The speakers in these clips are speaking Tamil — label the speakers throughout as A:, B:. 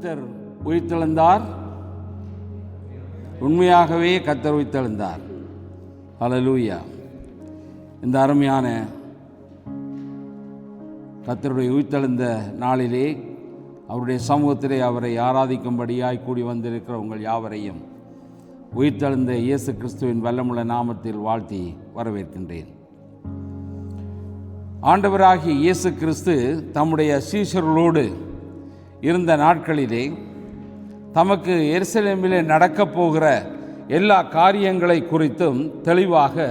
A: கர்த்தர் உயிர்த்தெழுந்தார். உண்மையாகவே கர்த்தர் உயிர்த்தெழுந்தார். ஹல்லேலூயா. இந்த அருமையான கர்த்தருடைய உயிர்த்தெழுந்த நாளிலே அவருடைய சமூகத்திலே அவரை ஆராதிக்கும்படியாய் கூடி வந்திருக்கிற உங்கள் யாவரையும் உயிர்த்தெழுந்த இயேசு கிறிஸ்துவின் வல்லமுள்ள நாமத்தில் வாழ்த்தி வரவேற்கின்றேன். ஆண்டவராகிய இயேசு கிறிஸ்து தம்முடைய சீஷர்களோடு இருந்த நாட்களிலே தமக்கு எருசலேமிலே நடக்கப் போகிற எல்லா காரியங்களை குறித்தும் தெளிவாக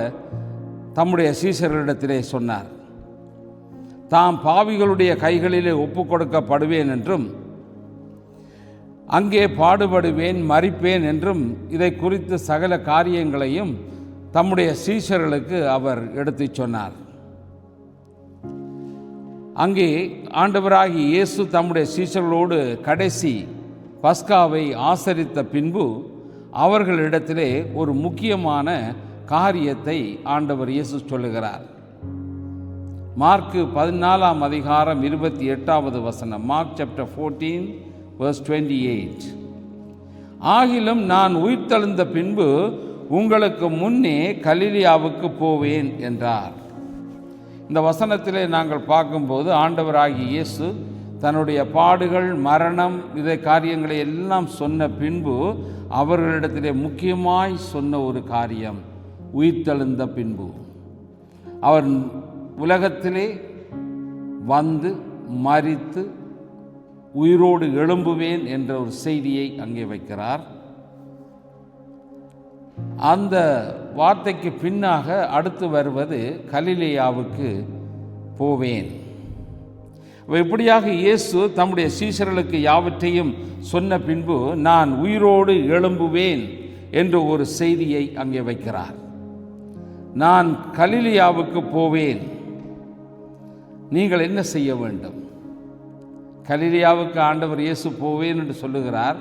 A: தம்முடைய சீஷர்களிடத்திலே சொன்னார். தாம் பாவிகளுடைய கைகளிலே ஒப்புக் கொடுக்கப்படுவேன் என்றும் அங்கே பாடுபடுவேன், மரிப்பேன் என்றும் இதை குறித்து சகல காரியங்களையும் தம்முடைய சீஷர்களுக்கு அவர் எடுத்துச் சொன்னார். அங்கே ஆண்டவராகிய இயேசு தம்முடைய சீஷர்களோடு கடைசி பஸ்காவை ஆசரித்த பின்பு அவர்களிடத்திலே ஒரு முக்கியமான காரியத்தை ஆண்டவர் இயேசு சொல்லுகிறார். மார்க்கு 14 அதிகாரம் 28வது வசனம். Mark chapter 14 verse 28. ஆகிலும் நான் உயிர்த்தெழுந்த பின்பு உங்களுக்கு முன்னே கலிலியாவுக்கு போவேன் என்றார். இந்த வசனத்திலே நாங்கள் பார்க்கும்போது ஆண்டவராகிய இயேசு தன்னுடைய பாடுகள், மரணம், இதை காரியங்களை எல்லாம் சொன்ன பின்பு அவர்களிடத்திலே முக்கியமாய் சொன்ன ஒரு காரியம் உயிர்த்தெழுந்த பின்பு அவர் உலகத்திலே வந்து மரித்து உயிரோடு எழும்புவேன் என்ற ஒரு செய்தியை அங்கே வைக்கிறார். அந்த வார்த்தைக்கு பின்னாக அடுத்து வருவது கலிலேயாவுக்கு போவேன். இப்படியாக இயேசு தம்முடைய சீஷர்களுக்கு யாவற்றையும் சொன்ன பின்பு நான் உயிரோடு எழும்புவேன் என்று ஒரு செய்தியை அங்கே வைக்கிறார். நான் கலிலேயாவுக்கு போவேன். நீங்கள் என்ன செய்ய வேண்டும்? கலிலேயாவுக்கு ஆண்டவர் இயேசு போவேன் என்று சொல்லுகிறார்.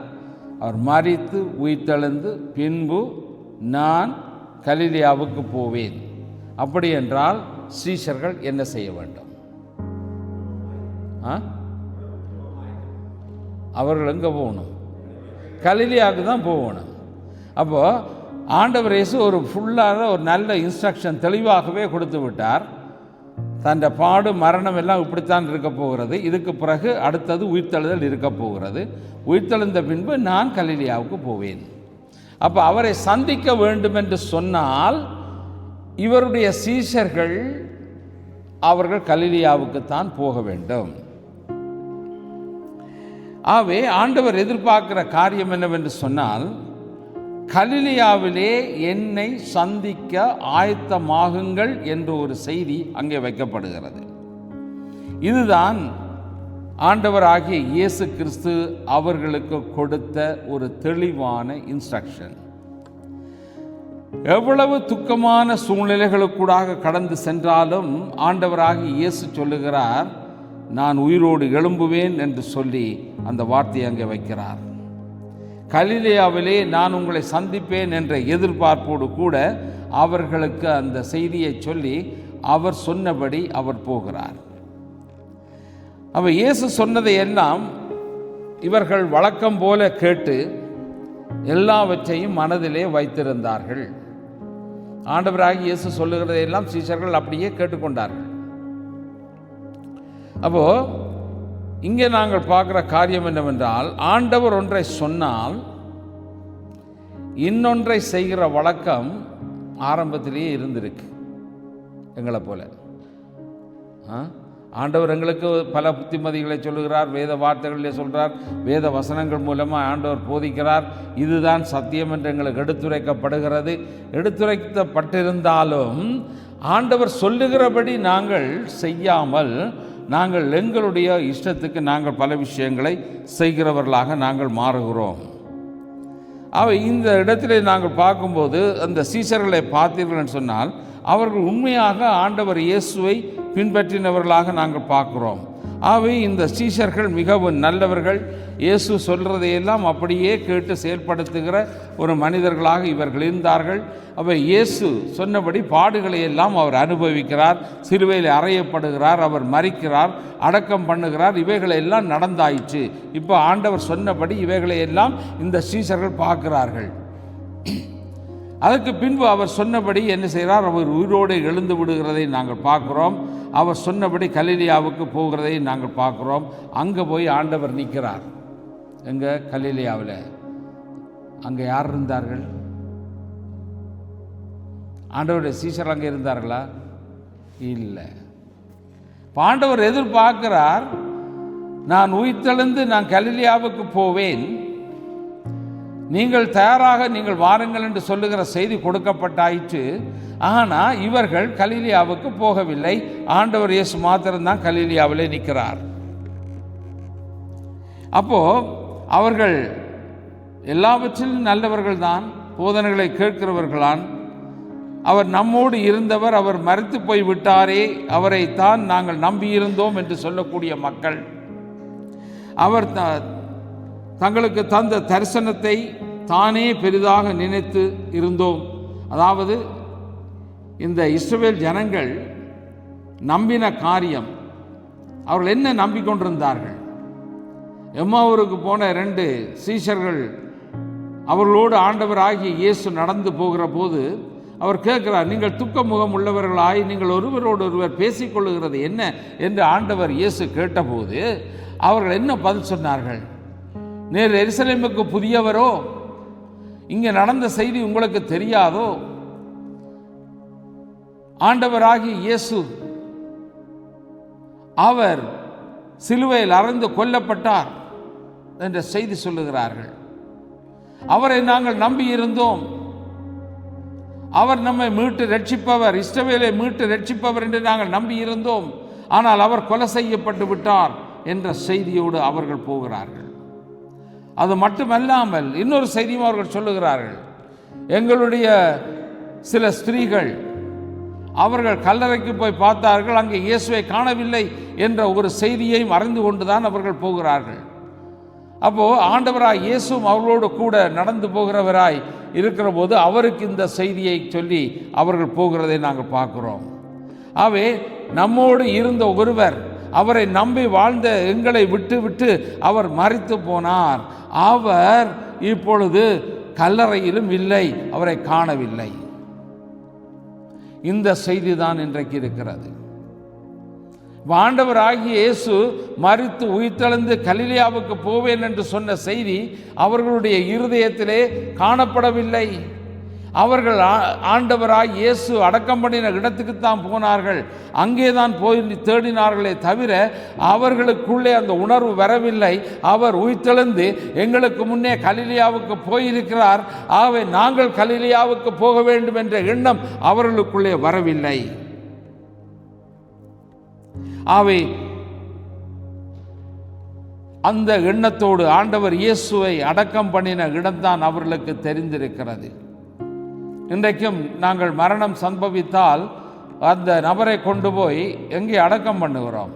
A: அவர் மரித்து உயிர்த்தெழுந்து பின்பு நான் கலிலேயாவுக்கு போவேன். அப்படி என்றால் சீஷர்கள் என்ன செய்ய வேண்டும்? அவர்கள் எங்கே போகணும்? கலிலேயாவுக்கு தான் போகணும். அப்போ ஆண்டவர் இயேசு ஒரு ஃபுல்லாக ஒரு நல்ல இன்ஸ்ட்ரக்ஷன் தெளிவாகவே கொடுத்து விட்டார். தன் பாடு, மரணம் எல்லாம் இப்படித்தான் இருக்க போகிறது. இதுக்கு பிறகு அடுத்தது உயிர்த்தெழுதல் இருக்க போகிறது. உயிர்த்தெழுந்த பின்பு நான் கலிலேயாவுக்கு போவேன். அப்போ அவரை சந்திக்க வேண்டும் என்று சொன்னால் இவருடைய சீஷர்கள் அவர்கள் கலிலேயாவுக்குத்தான் போக வேண்டும். ஆகவே ஆண்டவர் எதிர்பார்க்கிற காரியம் என்னவென்று சொன்னால், கலிலேயாவிலே என்னை சந்திக்க ஆயத்தமாகுங்கள் என்ற ஒரு செய்தி அங்கே வைக்கப்படுகிறது. இதுதான் ஆண்டவராகிய இயேசு கிறிஸ்து அவர்களுக்கு கொடுத்த ஒரு தெளிவான இன்ஸ்ட்ரக்ஷன். எவ்வளவு துக்கமான சூழ்நிலைகளுக்கூடாக கடந்து சென்றாலும் ஆண்டவராகிய இயேசு சொல்லுகிறார், நான் உயிரோடு எழும்புவேன் என்று சொல்லி அந்த வார்த்தையை அங்கே வைக்கிறார். கலிலேயாவிலே நான் உங்களை சந்திப்பேன் என்ற எதிர்பார்ப்போடு கூட அவர்களுக்கு அந்த செய்தியை சொல்லி அவர் சொன்னபடி அவர் போகிறார். அவ இயேசு சொன்னதை எல்லாம் இவர்கள் வழக்கம் போல கேட்டு எல்லாவற்றையும் மனதிலே வைத்திருந்தார்கள். ஆண்டவராகிய இயேசு சொல்லுகிறதை எல்லாம் சீஷர்கள் அப்படியே கேட்டுக்கொண்டார்கள். அப்போ இங்கே நாங்கள் பார்க்குற காரியம் என்னவென்றால், ஆண்டவர் ஒன்றை சொன்னால் இன்னொன்றை செய்கிற வழக்கம் ஆரம்பத்திலேயே இருந்திருக்கு. எங்களை போல ஆண்டவர் எங்களுக்கு பல புத்திமதிகளை சொல்லுகிறார், வேத வார்த்தைகளிலே சொல்கிறார், வேத வசனங்கள் மூலமாக ஆண்டவர் போதிக்கிறார். இதுதான் சத்தியம் என்று எங்களுக்கு எடுத்துரைக்கப்படுகிறது. எடுத்துரைக்கப்பட்டிருந்தாலும் ஆண்டவர் சொல்லுகிறபடி நாங்கள் செய்யாமல் நாங்கள் எங்களுடைய இஷ்டத்துக்கு நாங்கள் பல விஷயங்களை செய்கிறவர்களாக நாங்கள் மாறுகிறோம். இந்த இடத்திலே நாங்கள் பார்க்கும்போது அந்த சீஷர்களை பார்த்தீர்கள் என்று சொன்னால் அவர்கள் உண்மையாக ஆண்டவர் இயேசுவை பின்பற்றினவர்களாக நாங்கள் பார்க்கிறோம். ஆகவே இந்த சீஷர்கள் மிகவும் நல்லவர்கள். இயேசு சொல்கிறதையெல்லாம் அப்படியே கேட்டு செயல்படுத்துகிற ஒரு மனிதர்களாக இவர்கள் இருந்தார்கள். அவர் இயேசு சொன்னபடி பாடுகளை எல்லாம் அவர் அனுபவிக்கிறார், சிலுவையில் அறையப்படுகிறார், அவர் மரிக்கிறார், அடக்கம் பண்ணுகிறார். இவைகளெல்லாம் நடந்தாயிற்று. இப்போ ஆண்டவர் சொன்னபடி இவைகளையெல்லாம் இந்த சீஷர்கள் பார்க்கிறார்கள். அதற்கு பின்பு அவர் சொன்னபடி என்ன செய்கிறார்? அவர் உயிரோடு எழுந்து விடுகிறதை நாங்கள் பார்க்குறோம். அவர் சொன்னபடி கலிலியாவுக்கு போகிறதை நாங்கள் பார்க்குறோம். அங்கே போய் ஆண்டவர் நிற்கிறார். எங்கே? கலிலியாவில். அங்கே யார் இருந்தார்கள்? ஆண்டவருடைய சீஷர் அங்கே இருந்தார்களா? இல்லை. ஆண்டவர் எதிர்பார்க்கிறார், நான் உயிர்த்தெழுந்து நான் கலிலியாவுக்கு போவேன், நீங்கள் தயாராக நீங்கள் வாருங்கள் என்று சொல்லுகிற செய்தி கொடுக்கப்பட்டாயிற்று. ஆனால் இவர்கள் கலிலியாவுக்கு போகவில்லை. ஆண்டவர் இயேசு மாத்திரம்தான் கலிலியாவிலே நிற்கிறார். அப்போ அவர்கள் எல்லாவற்றிலும் நல்லவர்கள் தான், போதனைகளை கேட்கிறவர்களான். அவர் நம்மோடு இருந்தவர், அவர் மரித்து போய் விட்டாரே, அவரைத்தான் நாங்கள் நம்பியிருந்தோம் என்று சொல்லக்கூடிய மக்கள். அவர் தங்களுக்கு தந்த தரிசனத்தை தானே பெரிதாக நினைத்து இருந்தோம். அதாவது இந்த இஸ்ரவேல் ஜனங்கள் நம்பின காரியம், அவர்கள் என்ன நம்பிக்கொண்டிருந்தார்கள்? எம்மாவூருக்கு போன 2 சீஷர்கள் அவர்களோடு ஆண்டவராகிய இயேசு நடந்து போகிற போது அவர் கேட்கிறார், நீங்கள் துக்க முகம் உள்ளவர்களாய் நீங்கள் ஒருவரோடு ஒருவர் பேசிக்கொள்ளுகிறது என்ன என்று ஆண்டவர் இயேசு கேட்டபோது அவர்கள் என்ன பதில் சொன்னார்கள்? நேர் எருசலேமுக்கு புதியவரோ? இங்கே நடந்த செய்தி உங்களுக்கு தெரியாதோ? ஆண்டவராகிய இயேசு அவர் சிலுவையில் அறைந்து கொல்லப்பட்டார் என்ற செய்தி சொல்லுகிறார்கள். அவரை நாங்கள் நம்பி இருந்தோம். அவர் நம்மை மீட்டு ரட்சிப்பவர், இஸ்ரவேலை மீட்டு ரட்சிப்பவர் என்று நாங்கள் நம்பி இருந்தோம். ஆனால் அவர் கொலை செய்யப்பட்டு விட்டார் என்ற செய்தியோடு அவர்கள் போகிறார்கள். அது மட்டுமல்லாமல் இன்னொரு செய்தியும் அவர்கள் சொல்லுகிறார்கள். எங்களுடைய சில ஸ்திரீகள் அவர்கள் கல்லறைக்கு போய் பார்த்தார்கள், அங்கே இயேசுவை காணவில்லை என்ற ஒரு செய்தியையும் அறிந்து கொண்டுதான் அவர்கள் போகிறார்கள். அப்போ ஆண்டவராய் இயேசுவும் அவர்களோடு கூட நடந்து போகிறவராய் இருக்கிற போது அவருக்கு இந்த செய்தியை சொல்லி அவர்கள் போகிறதை நாங்கள் பார்க்கிறோம். ஆகவே நம்மோடு இருந்த ஒருவர், அவரை நம்பி வாழ்ந்த எங்களை விட்டு விட்டு அவர் மரித்து போனார். அவர் இப்பொழுது கல்லறையிலும் இல்லை, அவரை காணவில்லை. இந்த செய்தி தான் இன்றைக்கு இருக்கிறது. ஆண்டவராகிய இயேசு மரித்து உயிர்த்தெழுந்து கலிலியாவுக்கு போவேன் என்று சொன்ன செய்தி அவர்களுடைய இருதயத்திலே காணப்படவில்லை. அவர்கள் ஆண்டவராய் இயேசு அடக்கம் பண்ணின இடத்துக்குத்தான் போனார்கள், அங்கே தான் போய் தேடினார்களே தவிர அவர்களுக்குள்ளே அந்த உணர்வு வரவில்லை. அவர் உயிர்த்தெழுந்து எங்களுக்கு முன்னே கலிலியாவுக்கு போயிருக்கிறார், ஆகவே நாங்கள் கலிலியாவுக்கு போக வேண்டும் என்ற எண்ணம் அவர்களுக்குள்ளே வரவில்லை. ஆகவே அந்த எண்ணத்தோடு ஆண்டவர் இயேசுவை அடக்கம் பண்ணின இடம்தான் அவர்களுக்கு தெரிந்திருக்கிறது. இன்றைக்கும் நாங்கள் மரணம் சம்பவித்தால் அந்த நபரை கொண்டு போய் எங்கே அடக்கம் பண்ணுகிறோம்?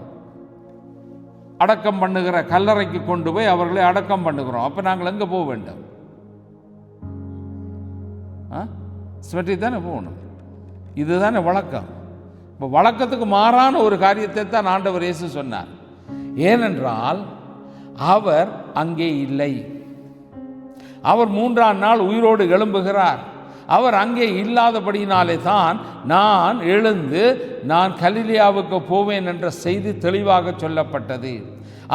A: அடக்கம் பண்ணுகிற கல்லறைக்கு கொண்டு போய் அவர்களை அடக்கம் பண்ணுகிறோம். அப்போ நாங்கள் எங்கே போக வேண்டும்? ஸ்மெட்டி தானே போகணும். இதுதானே வழக்கம். இப்போ வழக்கத்துக்கு மாறான ஒரு காரியத்தை தான் ஆண்டவர் இயேசு சொன்னார். ஏனென்றால் அவர் அங்கே இல்லை. அவர் 3ஆம் நாள் உயிரோடு எழும்புகிறார். அவர் அங்கே இல்லாதபடியினாலே தான் நான் எழுந்து நான் கலிலியாவுக்கு போவேன் என்ற செய்தி தெளிவாக சொல்லப்பட்டது.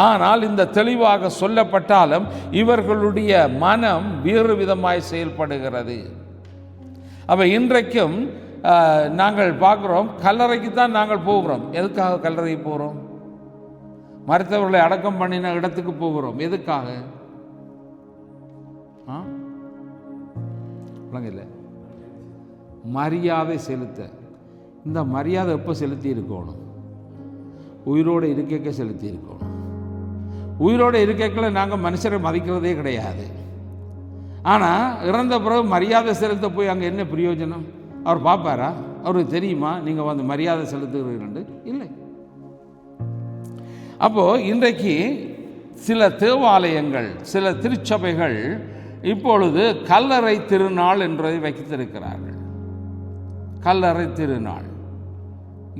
A: ஆனால் இந்த தெளிவாக சொல்லப்பட்டாலும் இவர்களுடைய மனம் வேறு விதமாய் செயல்படுகிறது. அப்போ இன்றைக்கும் நாங்கள் பார்க்குறோம், கல்லறைக்கு தான் நாங்கள் போகிறோம். எதுக்காக கல்லறைக்கு போகிறோம்? மரித்தவர்களை அடக்கம் பண்ணின இடத்துக்கு போகிறோம். எதுக்காக? இல்லை, மரியாதை செலுத்த. இந்த மரியாதை எப்போ செலுத்தி இருக்கணும்? உயிரோடு இருக்கைக்க செலுத்தி இருக்கணும். உயிரோடு இருக்கைக்குள்ள நாங்கள் மனுஷரை மதிக்கிறதே கிடையாது. ஆனால் இறந்த பிறகு மரியாதை செலுத்த போய் அங்கே என்ன பிரயோஜனம்? அவர் பார்ப்பாரா? அவருக்கு தெரியுமா நீங்கள் வந்து மரியாதை செலுத்துகிறீர்கள்? இல்லை. அப்போது இன்றைக்கு சில தேவாலயங்கள், சில திருச்சபைகள் இப்பொழுது கல்லறை திருநாள் என்பதை வைத்திருக்கிறார்கள். கல்லறை திருநாள்.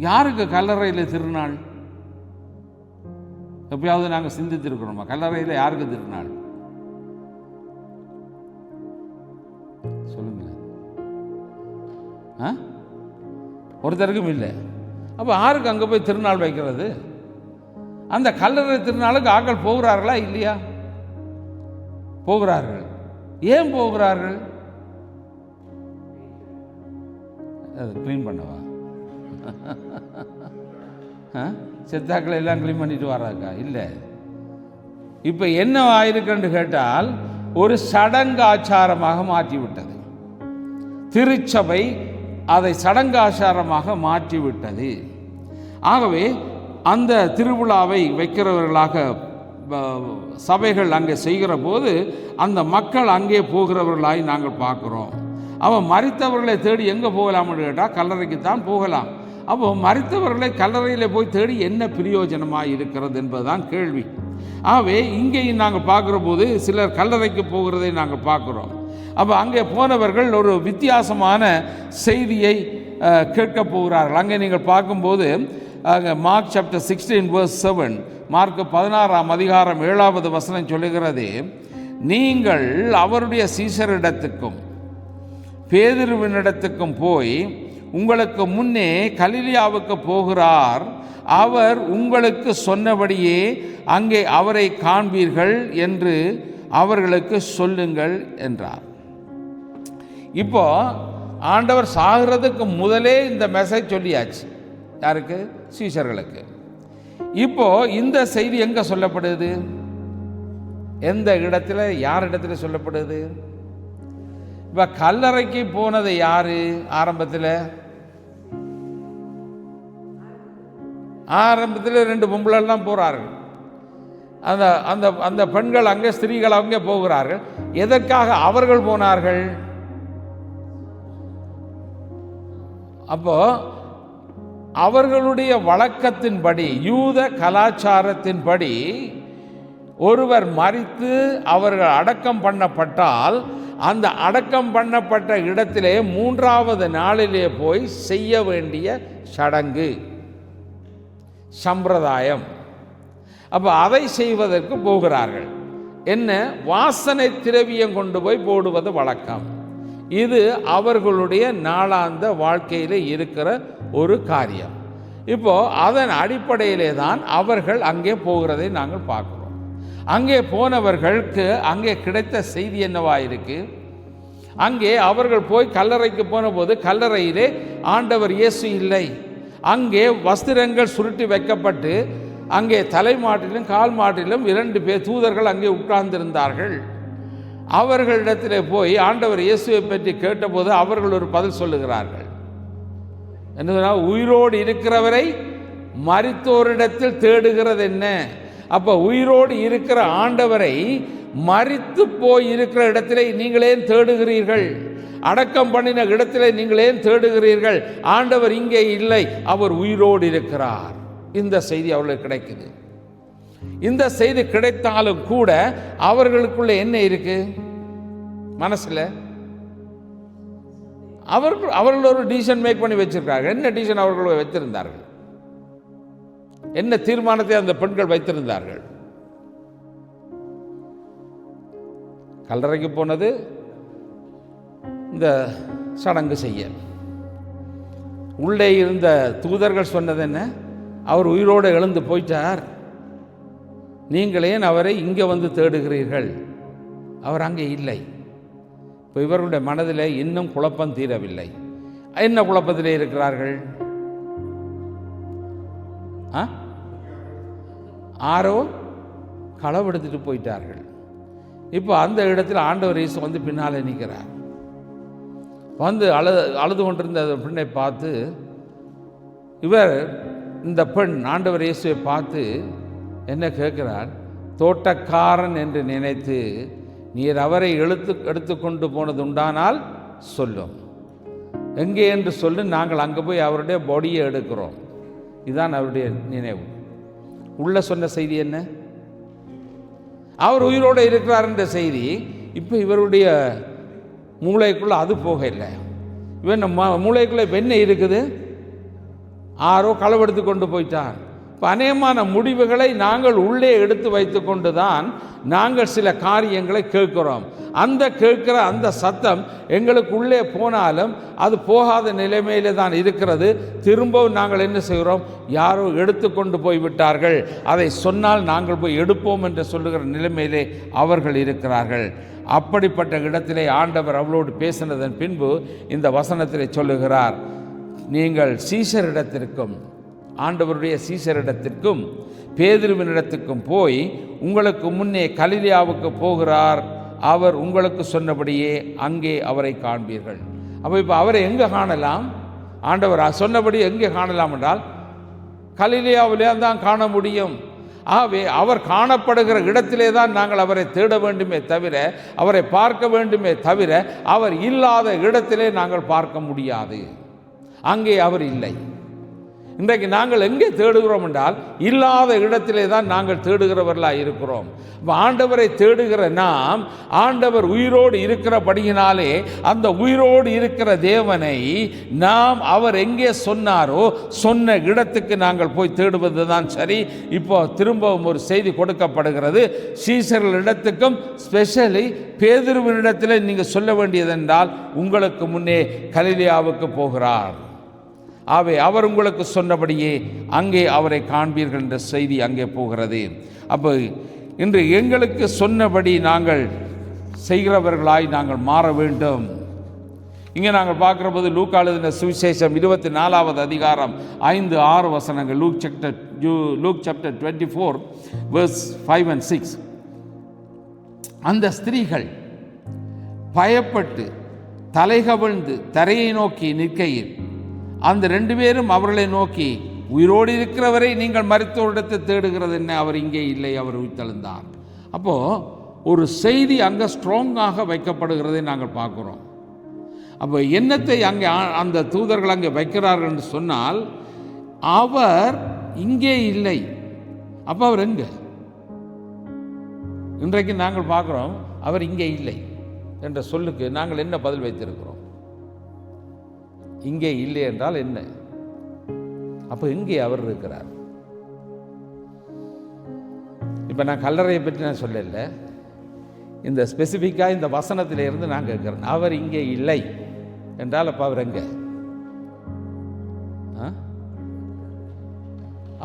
A: யாருக்கு கல்லறையில் திருநாள்? எப்பயாவது நாங்கள் சிந்தித்திருக்கிறோமா? கல்லறையில் யாருக்கு திருநாள்? சொல்லுங்க. ஒருத்தருக்கும் இல்லை. அப்போ யாருக்கு அங்கே போய் திருநாள் வைக்கிறது? அந்த கல்லறை திருநாளுக்கு ஆட்கள் போகிறார்களா இல்லையா? போகிறார்கள். ஏன் போகிறார்கள்? கிளீன் பண்ணவா? செத்தாக்களை எல்லாம் கிளீன் பண்ணிட்டு வராக்கா? இல்லை. இப்போ என்ன ஆயிருக்குன்னு கேட்டால், ஒரு சடங்காச்சாரமாக மாற்றிவிட்டது. திருச்சபை அதை சடங்காச்சாரமாக மாற்றிவிட்டது. ஆகவே அந்த திருவிழாவை வைக்கிறவர்களாக சபைகள் அங்கே செய்கிற போது அந்த மக்கள் அங்கே போகிறவர்களாய் நாங்கள் பார்க்குறோம். அவன் மரித்தவர்களை தேடி எங்கே போகலாம்னு கேட்டால் கல்லறைக்குத்தான் போகலாம். அப்போ மரித்தவர்களை கல்லறையில் போய் தேடி என்ன பிரயோஜனமாக இருக்கிறது என்பதுதான் கேள்வி. ஆகவே இங்கேயும் நாங்கள் பார்க்குற போது சிலர் கல்லறைக்கு போகிறதை நாங்கள் பார்க்குறோம். அப்போ அங்கே போனவர்கள் ஒரு வித்தியாசமான செய்தியை கேட்க போகிறார்கள். அங்கே நீங்கள் பார்க்கும்போது மார்க் சாப்டர் 16 verse 7, மார்க் 16ஆம் அதிகாரம் 7வது வசனம் சொல்லுகிறது, நீங்கள் அவருடைய சீஷரிடத்துக்கும் பேதுருவினிடத்துக்கும் போய் உங்களுக்கு முன்னே கலிலியாவுக்கு போகிறார், அவர் உங்களுக்கு சொன்னபடியே அங்கே அவரை காண்பீர்கள் என்று அவர்களுக்கு சொல்லுங்கள் என்றார். இப்போ ஆண்டவர் சாகிறதுக்கு முதலே இந்த மெசேஜ் சொல்லியாச்சு. யாருக்கு? சீஷர்களுக்கு. இப்போ இந்த செய்தி எங்க சொல்லப்படுது? எந்த இடத்துல, யார் இடத்துல சொல்லப்படுது? இப்ப கல்லறைக்கு போனது யாரு? ஆரம்பத்தில் 2 பொம்பளெல்லாம் போறார்கள். அந்த அந்த அந்த பெண்கள் அங்கே, ஸ்திரீகள் அங்கே போகிறார்கள். எதற்காக அவர்கள் போனார்கள்? அப்போ அவர்களுடைய வழக்கத்தின்படி, யூத கலாச்சாரத்தின்படி, ஒருவர் மரித்து அவர்கள் அடக்கம் பண்ணப்பட்டால் அந்த அடக்கம் பண்ணப்பட்ட இடத்திலே 3வது நாளிலே போய் செய்ய வேண்டிய சடங்கு, சம்பிரதாயம். அப்போ அதை செய்வதற்கு போகிறார்கள். என்ன? வாசனை திரவியம் கொண்டு போய் போடுவது வழக்கம். இது அவர்களுடைய நாளாந்த வாழ்க்கையில் இருக்கிற ஒரு காரியம். இப்போ அதன் அடிப்படையிலே தான் அவர்கள் அங்கே போகிறதை நாங்கள் பார்க்கிறோம். அங்கே போனவர்களுக்கு அங்கே கிடைத்த செய்தி என்னவா இருக்கு? அங்கே அவர்கள் போய் கல்லறைக்கு போன போது கல்லறையிலே ஆண்டவர் இயேசு இல்லை. அங்கே வஸ்திரங்கள் சுருட்டி வைக்கப்பட்டு அங்கே தலைமாட்டிலும் கால் மாட்டிலும் 2 பேர் தூதர்கள் அங்கே உட்கார்ந்திருந்தார்கள். அவர்களிடத்திலே போய் ஆண்டவர் இயேசுவை பற்றி கேட்டபோது அவர்கள் ஒரு பதில் சொல்லுகிறார்கள். என்ன? உயிரோடு இருக்கிறவரை மரித்தோரிடத்தில் தேடுகிறது என்ன? அப்போ உயிரோடு இருக்கிற ஆண்டவரை மரித்து போய் இருக்கிற இடத்திலே நீங்களே தேடுகிறீர்கள்? அடக்கம் பண்ணின இடத்திலே நீங்களே தேடுகிறீர்கள்? ஆண்டவர் இங்கே இல்லை, அவர் உயிரோடு இருக்கிறார். இந்த செய்தி அவர்களுக்கு கிடைக்குது. இந்த செய்தி கிடைத்தாலும் கூட அவர்களுக்குள்ள என்ன இருக்கு மனசுல? அவர்கள் ஒரு டிசிஷன் மேக் பண்ணி வச்சிருக்கார்கள். என்ன டிசிஷன் அவர்கள் வைத்திருந்தார்கள்? என்ன தீர்மானத்தை அந்த பெண்கள் வைத்திருந்தார்கள்? கல்லறைக்கு போனது இந்த சடங்கு செய்ய. உள்ளே இருந்த தூதர்கள் சொன்னது என்ன? அவர் உயிரோடு எழுந்து போயிட்டார், நீங்கள் ஏன் அவரை இங்கே வந்து தேடுகிறீர்கள்? அவர் அங்கே இல்லை. இப்போ இவர்களுடைய மனதில் இன்னும் குழப்பம் தீரவில்லை. என்ன குழப்பத்திலே இருக்கிறார்கள்? ஆரோ களவெடுத்துட்டு போயிட்டார்கள். இப்போ அந்த இடத்துல ஆண்டவர் இயேசு வந்து பின்னாலே நிற்கிறார். வந்து அழுது கொண்டிருந்த பெண்ணை பார்த்து, இவர் இந்த பெண் ஆண்டவர் இயேசுவை பார்த்து என்ன கேட்கிறார்? தோட்டக்காரன் என்று நினைத்து நீர் அவரை எடுத்துக்கொண்டு போனது உண்டானால் சொல்லும், எங்கே என்று சொல்லு, நாங்கள் அங்கே போய் அவருடைய பாடியை எடுக்கிறோம். இதுதான் அவருடைய நினைவு. உள்ள சொன்ன செய்தி என்ன? அவர் உயிரோடு இருக்கிறார் என்ற செய்தி. இப்போ இவருடைய மூளைக்குள்ளே அது போக இல்லை. இவன் மூளைக்குள்ளே இப்போ என்ன இருக்குது? ஆரோ களவெடுத்து கொண்டு போயிட்டான். இப்போ அநேகமான முடிவுகளை நாங்கள் உள்ளே எடுத்து வைத்து கொண்டு தான் நாங்கள் சில காரியங்களை கேட்கிறோம். அந்த கேட்கிற அந்த சத்தம் எங்களுக்கு உள்ளே போனாலும் அது போகாத நிலைமையிலே தான் இருக்கிறது. திரும்பவும் நாங்கள் என்ன செய்கிறோம்? யாரோ எடுத்து கொண்டு போய்விட்டார்கள், அதை சொன்னால் நாங்கள் போய் எடுப்போம் என்று சொல்லுகிற நிலைமையிலே அவர்கள் இருக்கிறார்கள். அப்படிப்பட்ட இடத்திலே ஆண்டவர் அவளோடு பேசினதன் பின்பு இந்த வசனத்திலே சொல்லுகிறார், நீங்கள் சீஷரிடத்திற்கும், ஆண்டவருடைய சீஷரிடத்திற்கும் பேதுருவினிடத்துக்கும் போய் உங்களுக்கு முன்னே கலிலேயாவுக்கு போகிறார், அவர் உங்களுக்கு சொன்னபடியே அங்கே அவரை காண்பீர்கள். அப்போ இப்போ அவரை எங்கே காணலாம்? ஆண்டவர் சொன்னபடி எங்கே காணலாம் என்றால் கலிலேயாவிலே தான் காண முடியும். ஆகவே அவர் காணப்படுகிற இடத்திலே தான் நாங்கள் அவரை தேட வேண்டுமே தவிர, அவரை பார்க்க வேண்டுமே தவிர, அவர் இல்லாத இடத்திலே நாங்கள் பார்க்க முடியாது. அங்கே அவர் இல்லை. இன்றைக்கு நாங்கள் எங்கே தேடுகிறோம் என்றால் இல்லாத இடத்திலே தான் நாங்கள் தேடுகிறவர்களாக இருக்கிறோம். ஆண்டவரை தேடுகிற நாம், ஆண்டவர் உயிரோடு இருக்கிறபடியினாலே அந்த உயிரோடு இருக்கிற தேவனை நாம் அவர் எங்கே சொன்னாரோ சொன்ன இடத்துக்கு நாங்கள் போய் தேடுவது தான் சரி. இப்போ திரும்பவும் ஒரு செய்தி கொடுக்கப்படுகிறது. சீசர்களிடத்துக்கும் ஸ்பெஷலி பேதுருவினிடத்தில் நீங்கள் சொல்ல வேண்டியதென்றால் உங்களுக்கு முன்னே கலிலேயாவுக்கு போகிறார். ஆகவே அவர் உங்களுக்கு சொன்னபடியே அங்கே அவரை காண்பீர்கள் என்ற செய்தி அங்கே போகிறது. அப்போ இன்று எங்களுக்கு சொன்னபடி நாங்கள் செய்கிறவர்களாய் நாங்கள் மாற வேண்டும். இங்கே நாங்கள் பார்க்குற போது லூக்கா எழுதின சுவிசேஷம் 24வது அதிகாரம் 5-6 வசனங்கள். Look chapter 24 verse 5 and 6. அந்த ஸ்திரீகள் பயப்பட்டு தலைகவிழ்ந்து தரையை நோக்கி நிற்கையில் அந்த 2 பேரும் அவர்களை நோக்கி, உயிரோடு இருக்கிறவரை நீங்கள் மரித்தோரிடத்தை தேடுகிறது என்ன? அவர் இங்கே இல்லை, அவர் உயிர்த்தெழுந்தார். அப்போது ஒரு செய்தி அங்கே ஸ்ட்ராங்காக வைக்கப்படுகிறதை நாங்கள் பார்க்குறோம். அப்போ என்னத்தை அங்கே அந்த தூதர்கள் அங்கே வைக்கிறார்கள் என்று சொன்னால், அவர் இங்கே இல்லை. அப்போ அவர் எங்கே? இன்றைக்கு நாங்கள் பார்க்குறோம் அவர் இங்கே இல்லை என்ற சொல்லுக்கு நாங்கள் என்ன பதில் வைத்திருக்கிறோம்? இங்கே இல்லை என்றால் என்ன? அப்போ இங்கே அவர் இருக்கிறார். இப்போ நான் கல்லறையை பற்றி நான் சொல்லல, இந்த ஸ்பெசிஃபிக்காக இந்த வசனத்திலிருந்து நான் கேட்குறேன். அவர் இங்கே இல்லை என்றால் அப்போ அவர் எங்கே?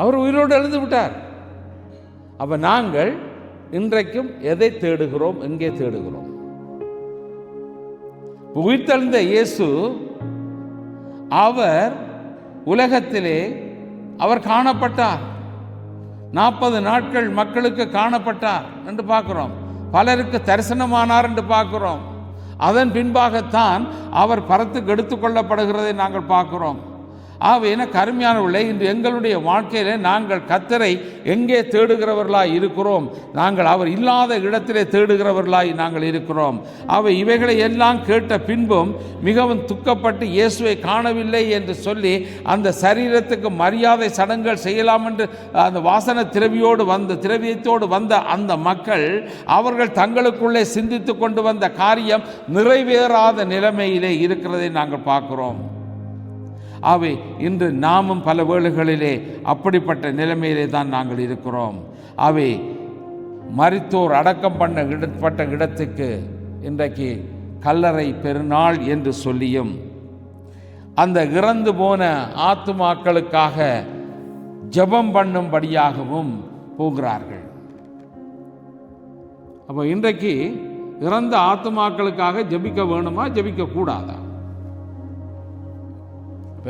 A: அவர் உயிரோடு எழுந்து விட்டார். அப்போ நாங்கள் இன்றைக்கும் எதை தேடுகிறோம்? எங்கே தேடுகிறோம்? உயிர்த்தெழுந்த இயேசு அவர் உலகத்திலே அவர் காணப்பட்டார். 40 நாட்கள் மக்களுக்கு காணப்பட்டார் என்று பார்க்கிறோம். பலருக்கு தரிசனமானார் என்று பார்க்கிறோம். அதன் பின்பாகத்தான் அவர் பரத்துக்கு எடுத்துக்கொள்ளப்படுகிறதை நாங்கள் பார்க்கிறோம். ஆகவே என கருமையானவர்களே, இன்று எங்களுடைய வாழ்க்கையிலே நாங்கள் கர்த்தரை எங்கே தேடுகிறவர்களாய் இருக்கிறோம்? நாங்கள் அவர் இல்லாத இடத்திலே தேடுகிறவர்களாய் நாங்கள் இருக்கிறோம். ஆகவே இவைகளை எல்லாம் கேட்ட பின்பும் மிகவும் துக்கப்பட்டு இயேசுவை காணவில்லை என்று சொல்லி அந்த சரீரத்துக்கு மரியாதை சடங்குகள் செய்யலாம் என்று அந்த வாசன திரவியத்தோடு வந்த அந்த மக்கள், அவர்கள் தங்களுக்குள்ளே சிந்தித்து கொண்டு வந்த காரியம் நிறைவேறாத நிலைமையிலே இருக்கிறதை நாங்கள் பார்க்கிறோம். ஆகவே இன்று நாமும் பல வேளைகளிலே அப்படிப்பட்ட நிலைமையிலே தான் நாங்கள் இருக்கிறோம். ஆகவே மரித்தோர் அடக்கம் பண்ணப்பட்ட இடத்துக்கு இன்றைக்கு கல்லறை பெருநாள் என்று சொல்லியும் அந்த இறந்து போன ஆத்துமாக்களுக்காக ஜெபம் பண்ணும்படியாகவும் போகிறார்கள். அப்போ இன்றைக்கு இறந்த ஆத்துமாக்களுக்காக ஜெபிக்க வேணுமா, ஜெபிக்க கூடாதா?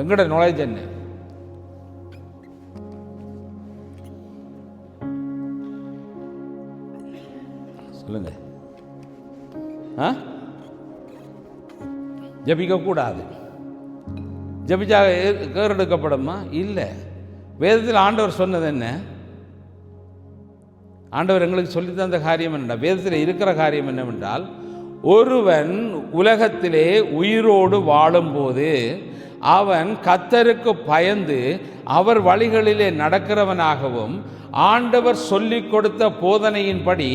A: எங்கட நாலேஜ் என்ன? சொல்லுங்க. ஜபிக்க கூடாது. ஜபிச்சா கேறெடுக்கப்படுமா? இல்லை. வேதத்தில் ஆண்டவர் சொன்னது என்ன? ஆண்டவர் எங்களுக்கு சொல்லி தந்த காரியம் என்ன? வேதத்தில் இருக்கிற காரியம் என்னவென்றால், ஒருவன் உலகத்திலே உயிரோடு வாழும்போது அவன் கர்த்தருக்கு பயந்து அவர் வழிகளிலே நடக்கிறவனாகவும் ஆண்டவர் சொல்லிக் கொடுத்த போதனையின்படி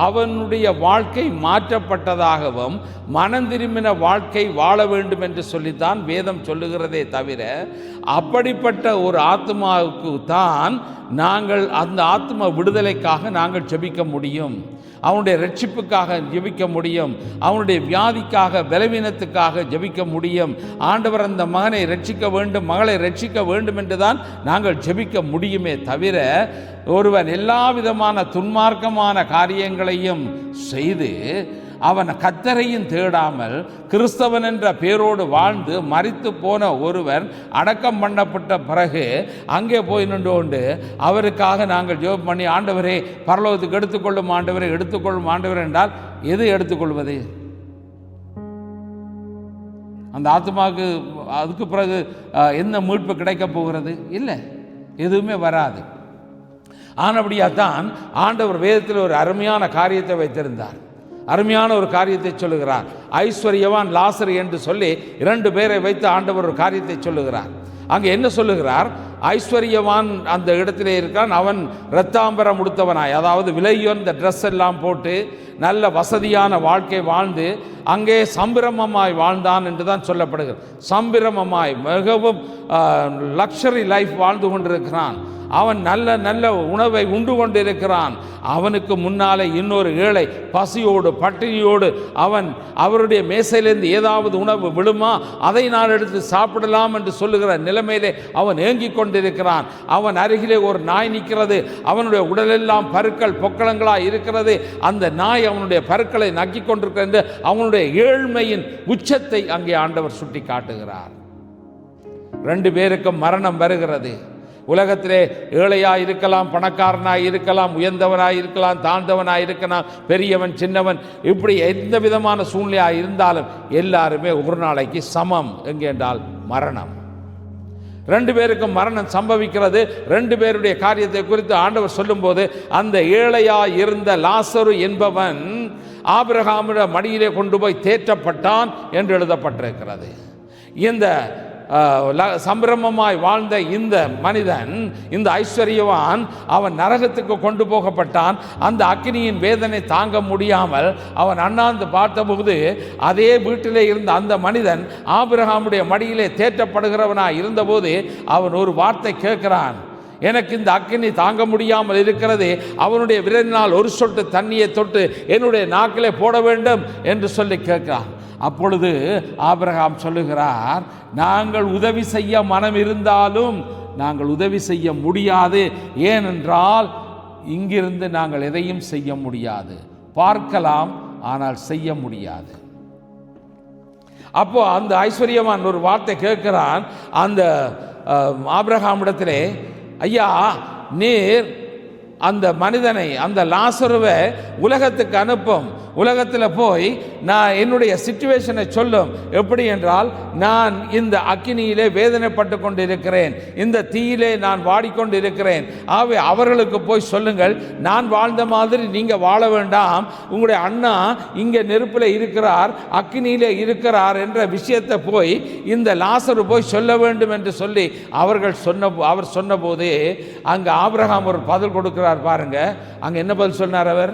A: அவனுடைய வாழ்க்கை மாற்றப்பட்டதாகவும் மனம் திரும்பின வாழ்க்கை வாழ வேண்டும் என்று சொல்லித்தான் வேதம் சொல்லுகிறதே தவிர, அப்படிப்பட்ட ஒரு ஆத்மாவுக்கு தான் நாங்கள் அந்த ஆத்ம விடுதலைக்காக நாங்கள் ஜெபிக்க முடியும், அவனுடைய ரட்சிப்புக்காக ஜெபிக்க முடியும், அவனுடைய வியாதிக்காக பலவீனத்துக்காக ஜெபிக்க முடியும். ஆண்டவர் அந்த மகனை ரட்சிக்க வேண்டும், மகளை ரட்சிக்க வேண்டும் என்றுதான் நாங்கள் ஜெபிக்க முடியுமே தவிர, ஒருவன் எல்லா விதமான துன்மார்க்கமான காரியங்களையும் செய்து அவன் கர்த்தரையும் தேடாமல் கிறிஸ்தவன் என்ற பேரோடு வாழ்ந்து மரித்து போன ஒருவன் அடக்கம் பண்ணப்பட்ட பிறகு அங்கே போய் நின்று கொண்டு அவருக்காக நாங்கள் ஜெபம் பண்ணி, ஆண்டவரே பரலோகத்துக்கு எடுத்துக்கொள்ளும் ஆண்டவரே, எடுத்துக்கொள்ளும் ஆண்டவரே என்றால் எது எடுத்துக்கொள்வது? அந்த ஆத்மாவுக்கு அதுக்கு பிறகு என்ன மீட்பு கிடைக்கப் போகிறது? இல்லை, எதுவுமே வராது. ஆனபடியாத்தான் ஆண்டவர் வேதத்தில் ஒரு அருமையான காரியத்தை வைத்திருந்தார். அருமையான ஒரு காரியத்தை சொல்லுகிறார். ஐஸ்வர்யவான் லாசரு என்று சொல்லி 2 பேரை வைத்து ஆண்டவர் ஒரு காரியத்தை சொல்லுகிறார். அங்கே என்ன சொல்லுகிறார்? ஐஸ்வர்யவான் அந்த இடத்திலே இருக்கான். அவன் இரத்தாம்பரம் உடுத்தவனாய், அதாவது விலையுயர்ந்த ட்ரெஸ் எல்லாம் போட்டு நல்ல வசதியான வாழ்க்கை வாழ்ந்து அங்கே சம்பிரமமாய் வாழ்ந்தான் என்று தான் சொல்லப்படுகிறது. சம்பிரமமாய் மிகவும் லக்ஸரி லைஃப் வாழ்ந்து கொண்டிருக்கிறான். அவன் நல்ல நல்ல உணவை உண்டு கொண்டிருக்கிறான். அவனுக்கு முன்னாலே இன்னொரு ஏழை பசியோடு பட்டினியோடு அவருடைய மேசையிலிருந்து ஏதாவது உணவு விழுமா, அதை நான் எடுத்து சாப்பிடலாம் என்று சொல்லுகிற நிலைமையிலே அவன் ஏங்கிக் கொண்டிருக்கிறான். அவன் அருகிலே ஒரு நாய் நிற்கிறது. அவனுடைய உடலெல்லாம் பருக்கள் பொக்களங்களாக இருக்கிறது. அந்த நாய் அவனுடைய பருக்களை நக்கிக் கொண்டிருக்கிறது. அவனுடைய ஏழ்மையின் உச்சத்தை அங்கே ஆண்டவர் சுட்டி காட்டுகிறார். 2 பேருக்கும் மரணம் வருகிறது. உலகத்திலே ஏழையாய் இருக்கலாம், பணக்காரனாய் இருக்கலாம், உயர்ந்தவனாய் இருக்கலாம், தாழ்ந்தவனாய் இருக்கலாம், பெரியவன் சின்னவன், இப்படி எந்த விதமான சூழ்நிலையாக இருந்தாலும் எல்லாருமே ஒரு நாளைக்கு சமம். எங்கே என்றால் மரணம். 2 பேருக்கும் மரணம் சம்பவிக்கிறது. 2 பேருடைய காரியத்தை குறித்து ஆண்டவர் சொல்லும்போது, அந்த ஏழையாய் இருந்த லாசரு என்பவன் ஆபிரகாமுடைய மடியிலே கொண்டு போய் தேற்றப்பட்டான் என்று எழுதப்பட்டிருக்கிறது. இந்த சம்பிரமமாய் வாழ்ந்த இந்த மனிதன், இந்த ஐஸ்வர்யவான், அவன் நரகத்துக்கு கொண்டு போகப்பட்டான். அந்த அக்கினியின் வேதனை தாங்க முடியாமல் அவன் அண்ணாந்து பார்த்தபோது அதே வீட்டிலே இருந்த அந்த மனிதன் ஆபிரகாமுடைய மடியிலே தேற்றப்படுகிறவனாய் இருந்தபோது அவன் ஒரு வார்த்தை கேட்கிறான். எனக்கு இந்த அக்கினி தாங்க முடியாமல் இருக்கிறது, அவனுடைய விரலினால் ஒரு சொட்டு தண்ணியை தொட்டு என்னுடைய நாக்கிலே போட வேண்டும் என்று சொல்லி கேட்கிறான். அப்பொழுது ஆபிரகாம் சொல்லுகிறார், நாங்கள் உதவி செய்ய மனம் இருந்தாலும் நாங்கள் உதவி செய்ய முடியாது. ஏனென்றால் இங்கிருந்து நாங்கள் எதையும் செய்ய முடியாது. பார்க்கலாம், ஆனால் செய்ய முடியாது. அப்போ அந்த ஐஸ்வர்யவான் ஒரு வார்த்தை கேட்கிறான் அந்த ஆபிரகாமிடத்திலே, ஐயா, நீர் அந்த மனிதனை, அந்த லாசருவை உலகத்துக்கு அனுப்பும், உலகத்தில் போய் நான் என்னுடைய சிச்சுவேஷனை சொல்லும். எப்படி என்றால், நான் இந்த அக்கினியிலே வேதனைப்பட்டு கொண்டிருக்கிறேன், இந்த தீயிலே நான் வாடிக்கொண்டு இருக்கிறேன். ஆகவே அவர்களுக்கு போய் சொல்லுங்கள், நான் வாழ்ந்த மாதிரி நீங்கள் வாழ வேண்டாம், உங்களுடைய அண்ணா இங்கே நெருப்பில் இருக்கிறார், அக்கினியிலே இருக்கிறார் என்ற விஷயத்தை போய் இந்த லாசரு போய் சொல்ல வேண்டும் என்று சொல்லி அவர் சொன்னபோது அங்கே ஆபிரகாம் ஒரு பதில் கொடுக்கிறார். பாருங்க, அங்கே என்ன பதில் சொன்னார் அவர்?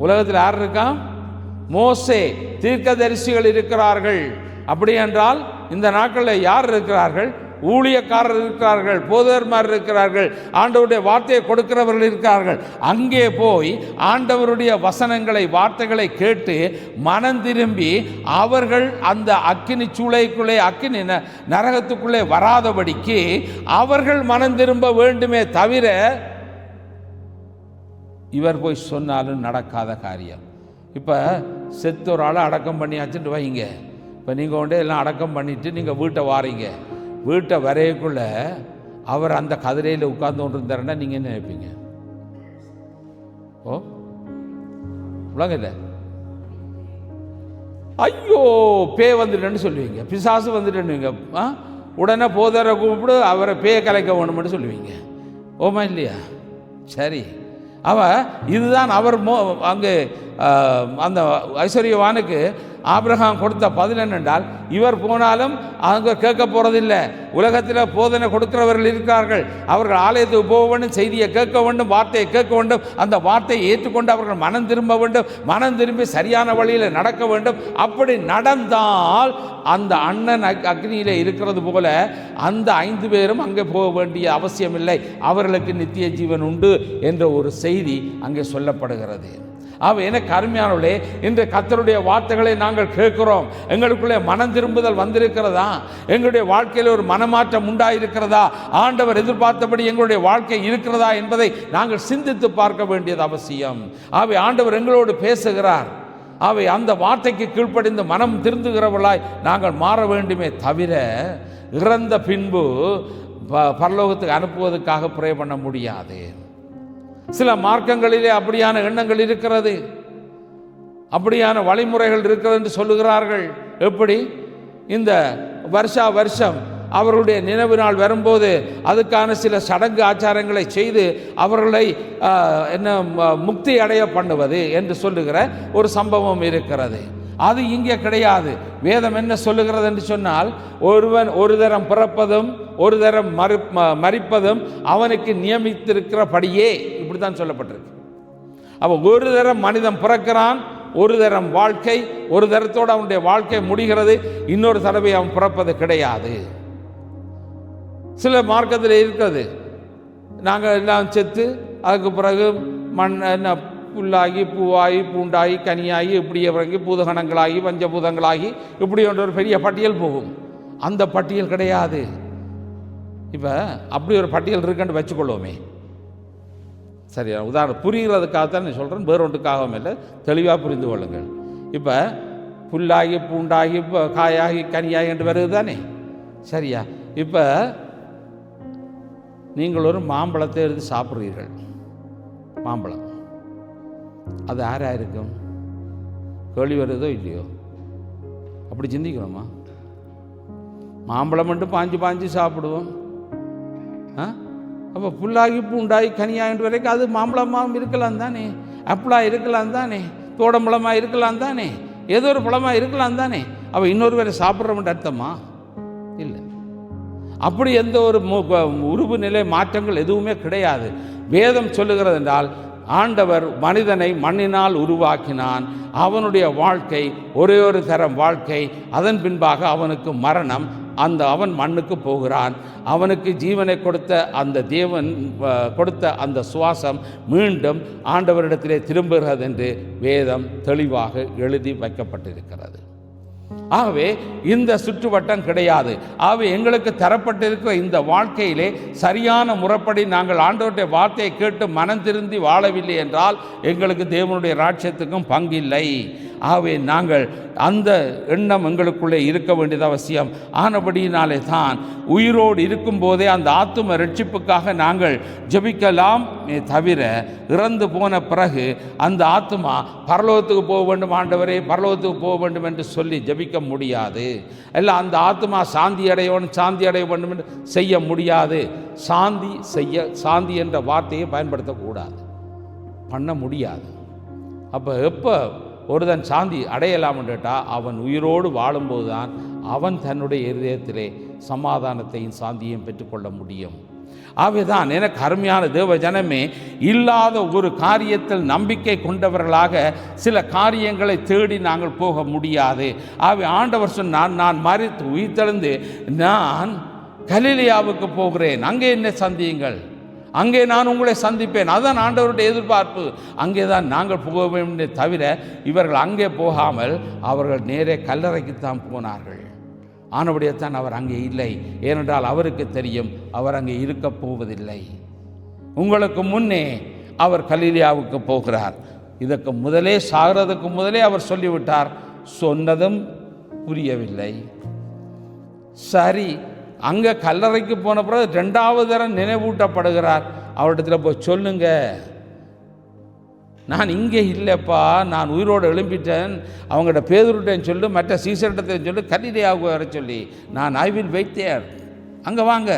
A: உலகத்தில் யார் இருக்கா? மோசே, தீர்க்கதரிசிகள் இருக்கிறார்கள். அப்படி என்றால் இந்த நாட்களில் யார் இருக்கிறார்கள்? ஊழியக்காரர் இருக்கிறார்கள், போதகர்மார் இருக்கிறார்கள், ஆண்டவருடைய வார்த்தையை கொடுக்கிறவர்கள் இருக்கிறார்கள். அங்கே போய் ஆண்டவருடைய வசனங்களை, வார்த்தைகளை கேட்டு மனம் திரும்பி அவர்கள் அந்த அக்கினி சூளைக்குள்ளே, அக்கினி நரகத்துக்குள்ளே வராதபடிக்கு அவர்கள் மனம் திரும்ப வேண்டுமே தவிர இவர் போய் சொன்னாலும் நடக்காத காரியம். இப்போ செத்து ஒரு ஆளை அடக்கம் பண்ணியாச்சுட்டு வைங்க. இப்போ நீங்கள் கொண்டே எல்லாம் அடக்கம் பண்ணிவிட்டு நீங்கள் வீட்டை வாரீங்க. வீட்டை வரையக்குள்ள அவர் அந்த கதிரையில் உட்கார்ந்து கொண்டு இருந்தாருன்னா நீங்கள் என்ன நினைப்பீங்க? ஓ, உலகம் இல்லை, ஐயோ பேய் வந்துட்டேன்னு சொல்லுவீங்க, பிசாசு வந்துட்டேன்னுவீங்க. உடனே போதரை கூப்பிடு, அவரை பேய கலைக்க வேணும்னு சொல்லுவீங்க. ஓமா இல்லையா? சரி, இதுதான் அவர் அங்கே அந்த ஐஸ்வர்யவானுக்கு ஆபிரகாம் கொடுத்த பதில் என்னென்றால், இவர் போனாலும் அவங்க கேட்க போகிறதில்லை. உலகத்தில் போதனை கொடுக்கிறவர்கள் இருக்கிறார்கள். அவர்கள் ஆலயத்துக்கு போக வேண்டும், செய்தியை கேட்க வேண்டும், வார்த்தையை கேட்க வேண்டும், அந்த வார்த்தையை ஏற்றுக்கொண்டு அவர்கள் மனம் திரும்ப வேண்டும், மனம் திரும்பி சரியான வழியில் நடக்க வேண்டும். அப்படி நடந்தால் அந்த அண்ணன் அக்னியில் இருக்கிறது போல அந்த 5 பேரும் அங்கே போக வேண்டிய அவசியமில்லை, அவர்களுக்கு நித்திய ஜீவன் உண்டு என்ற ஒரு செய்தி அங்கே சொல்லப்படுகிறது. எனக்கு அருமையானவர்களே, இன்று கர்த்தருடைய வார்த்தைகளை நாங்கள் கேட்கிறோம். எங்களுக்குள்ளே மனம் திரும்புதல் வந்திருக்கிறதா? எங்களுடைய வாழ்க்கையில் ஒரு மனமாற்றம் உண்டாயிருக்கிறதா? ஆண்டவர் எதிர்பார்த்தபடி எங்களுடைய வாழ்க்கை இருக்கிறதா என்பதை நாங்கள் சிந்தித்து பார்க்க வேண்டியது அவசியம். ஆண்டவர் எங்களோடு பேசுகிறார். அந்த வார்த்தைக்கு கீழ்ப்படிந்து மனம் திருந்துகிறவர்களாய் நாங்கள் மாற வேண்டுமே தவிர, இறந்த பின்பு பரலோகத்துக்கு அனுப்புவதற்காக ப்ரே பண்ண முடியாது. சில மார்க்கங்களிலே அப்படியான எண்ணங்கள் இருக்கிறது, அப்படியான வழிமுறைகள் இருக்கிறது என்று சொல்லுகிறார்கள். எப்படி? இந்த வருஷம் அவர்களுடைய நினைவு நாள் வரும்போது அதுக்கான சில சடங்கு ஆச்சாரங்களை செய்து அவர்களை முக்தி அடைய பண்ணுவது என்று சொல்லுகிற ஒரு சம்பவம் இருக்கிறது. அது இங்கே கிடையாது. வேதம் என்ன சொல்லுகிறது என்று சொன்னால், ஒருவன் ஒரு தரம் பிறப்பதும் ஒரு தரம் மரிப்பதும் அவனுக்கு நியமித்திருக்கிறபடியே, இப்படி தான் சொல்லப்பட்டிருக்கு. அப்போ ஒரு தரம் மனிதன் பிறக்கிறான், ஒரு தரம் வாழ்க்கை, ஒரு தரத்தோடு அவனுடைய வாழ்க்கை முடிகிறது, இன்னொரு தடவை அவன் பிறப்பது கிடையாது. சில மார்க்கத்தில் இருக்கிறது, நாங்கள் எல்லாம் செத்து அதுக்கு பிறகு புல்லாகி பூவாகி பூண்டாகி கனியாகி இப்படி இறங்கி பூதகணங்களாகி பஞ்சபூதங்களாகி இப்படி ஒரு பெரிய பட்டியல் போகும். அந்த பட்டியல் கிடையாது. இப்போ அப்படி ஒரு பட்டியல் இருக்குன்னு வச்சுக்கொள்வோமே, சரியா? உதாரணம் புரிகிறதுக்காகத்தான் நான் சொல்கிறேன், வேறொன்றுக்காகவும் இல்லை, தெளிவாக புரிந்து கொள்ளுங்கள். இப்போ புல்லாகி பூண்டாகி காயாகி கனியாகி என்று வருது தானே, சரியா? இப்போ நீங்கள் ஒரு மாம்பழத்தை எடுத்து சாப்பிட்றீர்கள். மாம்பழம் அது யாராக இருக்கும்? கேள்வி வருதோ இல்லையோ? அப்படி சிந்திக்கிறோமா? மாம்பழம் மட்டும் பாஞ்சு சாப்பிடுவோம். அப்போ புல்லாகி பூண்டாகி கனியாகின்ற வரைக்கும் அது மாம்பழமாக இருக்கலாம் தானே, அப்பளாக இருக்கலாம் தானே, தோடம்பழமாக இருக்கலாம் தானே, ஏதோ ஒரு பழமாக இருக்கலாம் தானே. அப்போ இன்னொரு வேலை சாப்பிட்றோம்ன்ற அர்த்தமா? இல்லை. அப்படி எந்த ஒரு உருவு நிலை மாற்றங்கள் எதுவுமே கிடையாது. வேதம் சொல்லுகிறது என்றால், ஆண்டவர் மனிதனை மண்ணினால் உருவாக்கினான். அவனுடைய வாழ்க்கை ஒரே ஒரு தரம் வாழ்க்கை, அதன் பின்பாக அவனுக்கு மரணம். அவன் மண்ணுக்கு போகிறான். அவனுக்கு ஜீவனை கொடுத்த அந்த தேவன் கொடுத்த அந்த சுவாசம் மீண்டும் ஆண்டவரிடத்திலே திரும்புகிறது என்று வேதம் தெளிவாக எழுதி வைக்கப்பட்டிருக்கிறது. ஆகவே இந்த சுற்றுவட்டம் கிடையாது. ஆகவே எங்களுக்கு தரப்பட்டிருக்கிற இந்த வாழ்க்கையிலே சரியான முறைப்படி நாங்கள் ஆண்டவருடைய வார்த்தையை கேட்டு மனம் திருந்தி வாழவில்லை என்றால் எங்களுக்கு தேவனுடைய ராஜ்யத்துக்கும் பங்கில்லை. ஆகவே நாங்கள் அந்த எண்ணம் எங்களுக்குள்ளே இருக்க வேண்டியது அவசியம். ஆனபடியினாலே தான் உயிரோடு இருக்கும்போதே அந்த ஆத்தும ரட்சிப்புக்காக நாங்கள் ஜெபிக்கலாம் தவிர, இறந்து போன பிறகு அந்த ஆத்துமா பரலோகத்துக்கு போக வேண்டும், ஆண்டவரே பரலோகத்துக்கு போக வேண்டும் என்று சொல்லி ஜெபிக்க முடியாது. இல்லை, அந்த ஆத்துமா சாந்தி அடைய வேண்டும் என்று செய்ய முடியாது. சாந்தி என்ற வார்த்தையை பயன்படுத்தக்கூடாது, பண்ண முடியாது. அப்போ எப்போ ஒருதன் சாந்தி அடையலாம் கேட்டால், அவன் உயிரோடு வாழும்போது தான் அவன் தன்னுடைய இருதயத்திலே சமாதானத்தையும் சாந்தியையும் பெற்றுக்கொள்ள முடியும். ஆகவேதான் எனக்கு அருமையான தேவ ஜனமே, இல்லாத ஒரு காரியத்தில் நம்பிக்கை கொண்டவர்களாக சில காரியங்களை தேடி நாங்கள் போக முடியாது. ஆகவே ஆண்டவர் சொன்னான், நான் மரித்து உயிர்த்தெழுந்து நான் கலிலேயாவுக்கு போகிறேன், அங்கே என்னை சந்தியுங்கள், அங்கே நான் உங்களை சந்திப்பேன். அதுதான் ஆண்டவருடைய எதிர்பார்ப்பு. அங்கே தான் நாங்கள் போக வேண்டும் தவிர இவர்கள் அங்கே போகாமல் அவர்கள் நேரே கல்லறைக்குத்தான் போனார்கள். ஆனபடியத்தான் அவர் அங்கே இல்லை. ஏனென்றால் அவருக்கு தெரியும் அவர் அங்கே இருக்க போவதில்லை. உங்களுக்கு முன்னே அவர் கலிலேயாவுக்கு போகிறார். இதற்கு முதலே சாகிறதுக்கு முதலே அவர் சொல்லிவிட்டார். சொன்னதும் புரியவில்லை. சரி, அங்கே கல்லறைக்கு போன பிறகு 2வது தரம் நினைவூட்டப்படுகிறார். அவரிடத்தில் போய் சொல்லுங்க, நான் இங்கே இல்லைப்பா, நான் உயிரோடு எழும்பிட்டேன், அவங்கள்ட்ட பேதுருட்டேன்னு சொல்லி, மற்ற சீசர்கிட்ட சொல்லி, கலிலேயாவுக்கு வர சொல்லி, நான் ஐ வில் வெயிட் தேர், அங்கே வாங்க,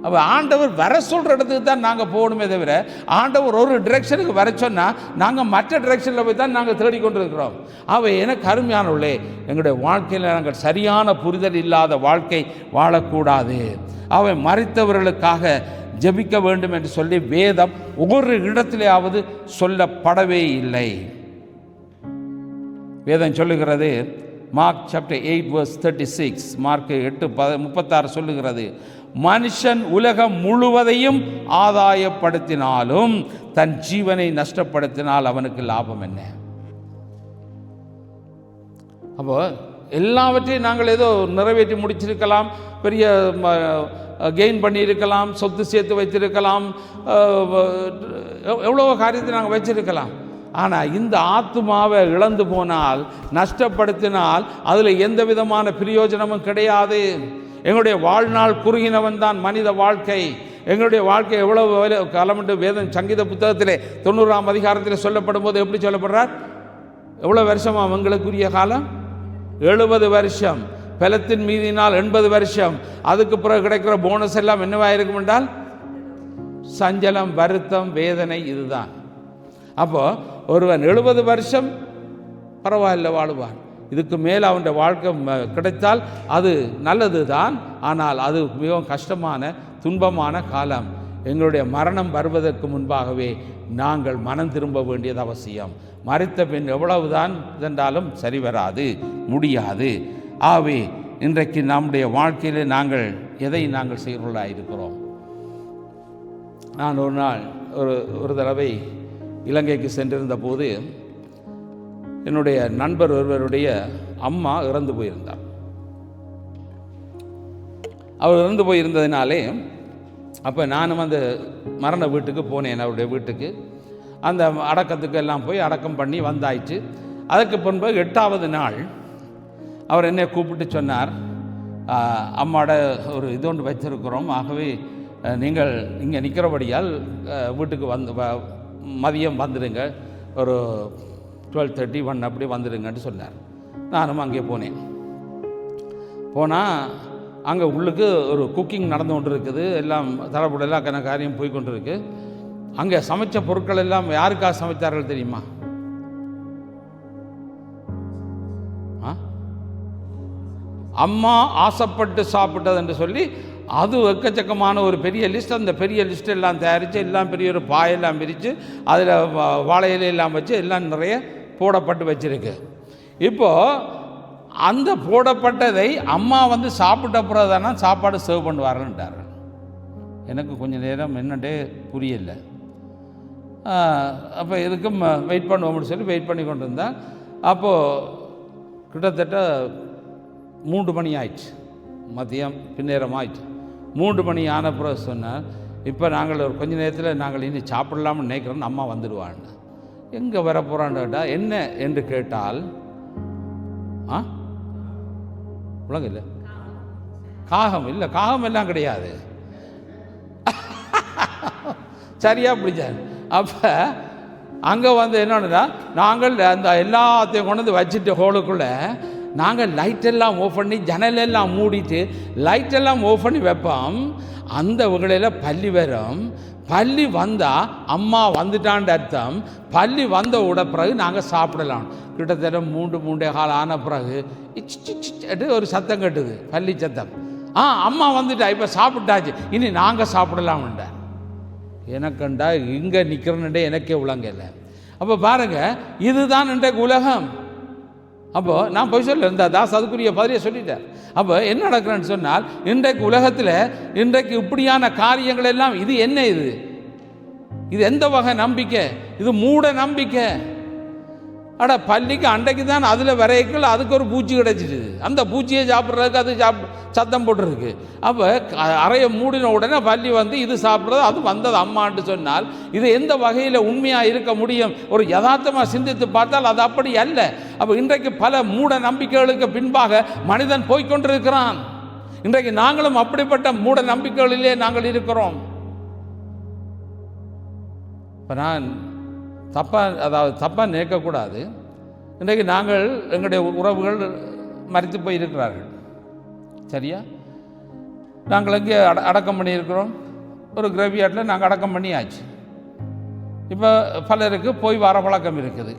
A: அப்போ ஆண்டவர் வர சொல்கிற இடத்துக்கு தான் நாங்கள் போகணுமே தவிர, ஆண்டவர் ஒரு டிரெக்ஷனுக்கு வர சொன்னால் நாங்கள் மற்ற டிரெக்ஷனில் போய் தான் நாங்கள் தேடிக்கொண்டு இருக்கிறோம். அவை எனக்கு அருமையானவர்களே, எங்களுடைய வாழ்க்கையில் நாங்கள் சரியான புரிதல் இல்லாத வாழ்க்கை வாழக்கூடாது. அவை மரித்தவர்களுக்காக ஜெபிக்க வேண்டும் என்று சொல்லி வேதம் ஒவ்வொரு இடத்திலேயாவது சொல்லப்படவே இல்லை. வேதம் சொல்லுகிறது, மார்க் சாப்டர் 8 verse 36, மார்க் 8:36 சொல்லுகிறது, மனுஷன் உலகம் முழுவதையும் ஆதாயப்படுத்தினாலும் தன் ஜீவனை நஷ்டப்படுத்தினால் அவனுக்கு லாபம் என்ன? அப்போ எல்லாவற்றையும் நாங்கள் ஏதோ நிறைவேற்றி முடிச்சிருக்கலாம், பெரிய கெயின் பண்ணியிருக்கலாம், சொத்து சேர்த்து வைத்திருக்கலாம், எவ்வளோ காரியத்தை நாங்கள் வச்சிருக்கலாம். ஆனால் இந்த ஆத்துமாவை இழந்து போனால், நஷ்டப்படுத்தினால் அதில் எந்த விதமான பிரயோஜனமும் கிடையாது. எங்களுடைய வாழ்நாள் குறுகினவன் தான் மனித வாழ்க்கை. எங்களுடைய வாழ்க்கை எவ்வளவு காலம் என்று வேதம் சங்கீத புத்தகத்திலே 90ஆம் அதிகாரத்தில் சொல்லப்படும் போது எப்படி சொல்லப்படுறார்? எவ்வளோ வருஷமா அவங்களுக்குரிய காலம்? 70 வருஷம். பலத்தின் மீதினால் 80 வருஷம். அதுக்கு பிறகு கிடைக்கிற போனஸ் எல்லாம் என்னவா இருக்கும் என்றால் சஞ்சலம், வருத்தம், வேதனை. இதுதான். அப்போ ஒருவன் 70 வருஷம் பரவாயில்லை வாழுவான். இதுக்கு மேலே அவனுடைய வாழ்க்கை கிடைத்தால் அது நல்லது தான். ஆனால் அது மிகவும் கஷ்டமான துன்பமான காலம். எங்களுடைய மரணம் வருவதற்கு முன்பாகவே நாங்கள் மனம் திரும்ப வேண்டியது அவசியம். மரித்த பின் எவ்வளவுதான் இதென்றாலும் சரி வராது, முடியாது. ஆகவே இன்றைக்கு நம்முடைய வாழ்க்கையில் நாங்கள் எதை நாங்கள் செய்கிறவர்களாக இருக்கிறோம்? நான் ஒரு நாள் ஒரு தடவை இலங்கைக்கு சென்றிருந்த போது என்னுடைய நண்பர் ஒருவருடைய அம்மா இறந்து போயிருந்தார். அவர் இறந்து போயிருந்ததினாலே அப்போ நானும் அந்த மரண வீட்டுக்கு போனேன். அவருடைய வீட்டுக்கு அந்த அடக்கத்துக்கு எல்லாம் போய் அடக்கம் பண்ணி வந்தாயிற்று. அதுக்கு பின்பு 8வது நாள் அவர் என்னை கூப்பிட்டு சொன்னார், அம்மாவோட ஒரு இது ஒன்று வச்சிருக்கிறோம், ஆகவே நீங்கள் இங்கே நிற்கிறபடியால் வீட்டுக்கு மதியம் வந்துடுங்க, ஒரு 12:31 அப்படி வந்துடுங்கன்னு சொன்னார். நானும் அங்கே போனேன். போனால் அங்கே உள்ளுக்கு ஒரு குக்கிங் நடந்து கொண்டு இருக்குது, எல்லாம் தரப்புடலாம் கன காரியம் போய் கொண்டு இருக்கு. அங்கே சமைச்ச பொருட்கள் எல்லாம் யாருக்காக சமைத்தார்கள் தெரியுமா? அம்மா ஆசைப்பட்டு சாப்பிட்டது என்று சொல்லி அது எக்கச்சக்கமான ஒரு பெரிய லிஸ்ட். அந்த பெரிய லிஸ்ட் எல்லாம் தயாரித்து எல்லாம் பெரிய ஒரு பாயெல்லாம் பிரித்து அதில் வாழை இலையெல்லாம் வச்சு எல்லாம் நிறைய போடப்பட்டு வச்சிருக்கு. இப்போது அந்த போடப்பட்டதை அம்மா வந்து சாப்பிட்ட பிறகு தானே சாப்பாடு சர்வ் பண்ணுவார்கள்ன்றார்கள். எனக்கு கொஞ்சம் நேரம் என்னட்டே புரியல. அப்போ எதுக்கும் வெயிட் பண்ணுவோம்னு சொல்லி வெயிட் பண்ணி கொண்டு இருந்தேன். அப்போது கிட்டத்தட்ட 3 மணி ஆயிடுச்சு, மதியம் பின்னேரம் ஆயிடுச்சு. 3 மணி ஆன பிறகு சொன்னார், இப்போ நாங்கள் ஒரு கொஞ்ச நேரத்தில் நாங்கள் இனி சாப்பிடலாம்னு நினைக்கிறோன்னு அம்மா வந்துடுவான்னு. எங்கே வர போகிறான்னு கேட்டால் என்ன என்று கேட்டால் உலகம் இல்லை, காகம் இல்லை, காகம் எல்லாம் கிடையாது. சரியா பிடிச்சார். அப்போ அங்கே வந்து என்னன்னா, நாங்கள் அந்த எல்லாத்தையும் கொண்டு வந்து வச்சுட்டு ஹோலுக்குள்ளே நாங்கள் லைட்டெல்லாம் ஓஃப் பண்ணி ஜன்னலெல்லாம் மூடிட்டு லைட்டெல்லாம் ஓஃப் பண்ணி வைப்போம். அந்த வகையில் பள்ளி வரும். பள்ளி வந்தால் அம்மா வந்துட்டான்ற அர்த்தம். பள்ளி வந்த உட பிறகு நாங்கள் சாப்பிடலாம். கிட்டத்தட்ட 3-3.15 ஆன பிறகு ஒரு சத்தம் கட்டுது, பள்ளி சத்தம். அம்மா வந்துட்டா, இப்போ சாப்பிட்டாச்சு, இனி நாங்கள் சாப்பிடலாம்ண்டார். எனக்குண்டா இங்கே நிற்கிறேன்டே எனக்கே உலங்கலை. அப்போ பாருங்கள், இதுதான் இன்றைக்கு உலகம். அப்போது நான் போய் சொல்ல இருந்தா தாஸ் அதுக்குரிய பதிலே சொல்லிட்டார். அப்போ என்ன நடக்கிறேன்னு சொன்னால், இன்றைக்கு உலகத்தில் இன்றைக்கு இப்படியான காரியங்கள் எல்லாம் இது என்ன? இது எந்த வகை நம்பிக்கை? இது மூட நம்பிக்கை. அட பள்ளிக்கு அன்றைக்கு தான் அதில் வரைக்கும் அதுக்கு ஒரு பூச்சி கிடச்சிடுது. அந்த பூச்சியை சாப்பிட்றதுக்கு அது சத்தம் போட்டுருக்கு. அப்போ அறையை மூடின உடனே பள்ளி வந்து இது சாப்பிட்றது, அது வந்தது அம்மான்னு சொன்னால் இது எந்த வகையில் உண்மையாக இருக்க முடியும்? ஒரு யதார்த்தமாக சிந்தித்து பார்த்தால் அது அப்படி அல்ல. அப்போ இன்றைக்கு பல மூட நம்பிக்கைகளுக்கு பின்பாக மனிதன் போய்கொண்டிருக்கிறான். இன்றைக்கு நாங்களும் அப்படிப்பட்ட மூட நம்பிக்கைகளிலே நாங்கள் இருக்கிறோம். இப்போ நான் தப்பாக நினைக்கக்கூடாது. இன்றைக்கு நாங்கள் எங்களுடைய உறவுகள் மரித்து போய் இருக்கிறார்கள், சரியா? நாங்கள் எங்கே அடக்கம் பண்ணியிருக்கிறோம், ஒரு கிரேவியார்டில் நாங்கள் அடக்கம் பண்ணியாச்சு. இப்போ பலருக்கு போய் வர வழக்கம் இருக்குது,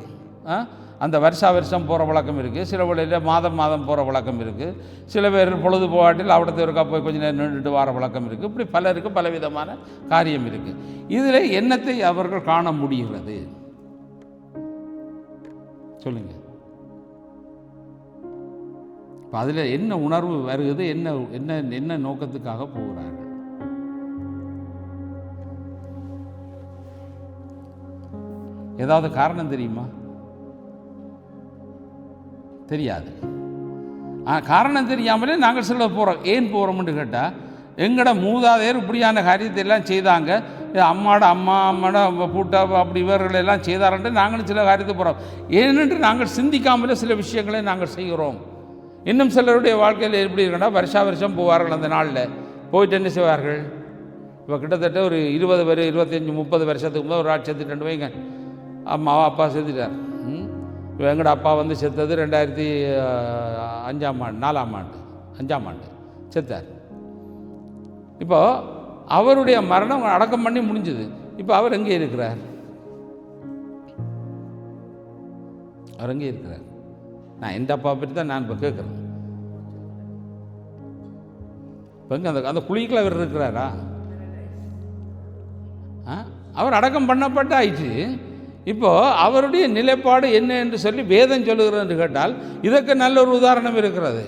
A: அந்த வருஷம் போகிற வழக்கம் இருக்குது, சில வழியில் மாதம் போகிற வழக்கம் இருக்குது, சில பேர் பொழுது போகாட்டில் அவிடத்து இருக்கா போய் கொஞ்சம் நேரம் நின்றுட்டு வர வழக்கம் இருக்குது. இப்படி பலருக்கு பலவிதமான காரியம் இருக்குது. இதில் என்னத்தை அவர்கள் காண முடிகிறது சொல்லுங்க. இப்போ அதில் என்ன உணர்வு வருகிறது, என்ன என்ன என்ன நோக்கத்துக்காக போகிறார்கள்? ஏதாவது காரணம் தெரியுமா? தெரியாது. காரணம் தெரியாமலே நாங்கள் சொல்ல போகிறோம். ஏன் போகிறோம்னு கேட்டால், எங்களோட மூதாதையர் இப்படியான காரியத்தை எல்லாம் செய்தாங்க, அம்மாவோட பூட்டா அப்படி இவர்களெல்லாம் செய்தார்ன்ட்டு நாங்களும் சில காரியத்தை போகிறோம். ஏனென்று நாங்கள் சிந்திக்காமலே சில விஷயங்களை நாங்கள் செய்கிறோம். இன்னும் சிலருடைய வாழ்க்கையில் எப்படி இருக்குன்னா, வருஷம் போவார்கள். அந்த நாளில் போயிட்டு என்ன செய்வார்கள்? இப்போ கிட்டத்தட்ட ஒரு 20 25 30 வருஷத்துக்கு முதல் ஒரு ஆள் செத்துட்டு வைங்க, அம்மாவா அப்பா செத்துட்டார். இப்போ எங்களோட அப்பா வந்து செத்தது 2005 ஆண்டு செத்தார். இப்போ அவருடைய மரணம் அடக்கம் பண்ணி முடிஞ்சது. இப்போ அவர் எங்கே இருக்கிறார்? அவர் எங்கே இருக்கிறார்? நான் எந்த அப்பா பற்றி தான் நான் இப்போ கேட்குறேன். இப்போ எங்கே அந்த குழிக்குள்ள அவர் இருக்கிறாரா? அவர் அடக்கம் பண்ணப்பட்டு ஆயிடுச்சு. இப்போ அவருடைய நிலைப்பாடு என்ன என்று சொல்லி வேதம் சொல்லுகிறது என்று கேட்டால், இதற்கு நல்ல ஒரு உதாரணம் இருக்கிறது.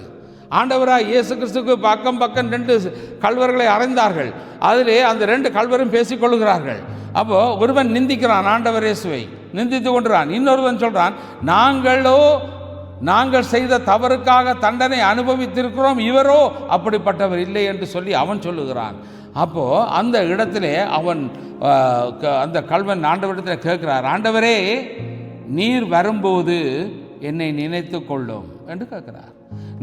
A: ஆண்டவராக இயேசு கிறிஸ்துக்கு பக்கம் 2 கல்வர்களை அறைந்தார்கள். அதிலே அந்த 2 கல்வரும் பேசிக்கொள்கிறார்கள். அப்போ ஒருவன் நிந்திக்கிறான், ஆண்டவர் இயேசுவை நிந்தித்து கொண்டுறான். இன்னொருவன் சொல்றான், நாங்கள் செய்த தவறுக்காக தண்டனை அனுபவித்திருக்கிறோம், இவரோ அப்படிப்பட்டவர் இல்லை என்று சொல்லி அவன் சொல்லுகிறான். அப்போது அந்த இடத்திலே அவன் அந்த கல்வன் ஆண்டவரிடத்தில் கேட்கிறார், ஆண்டவரே நீர் வரும்போது என்னை நினைத்து கொள்ளும் என்று கேட்கிறார்.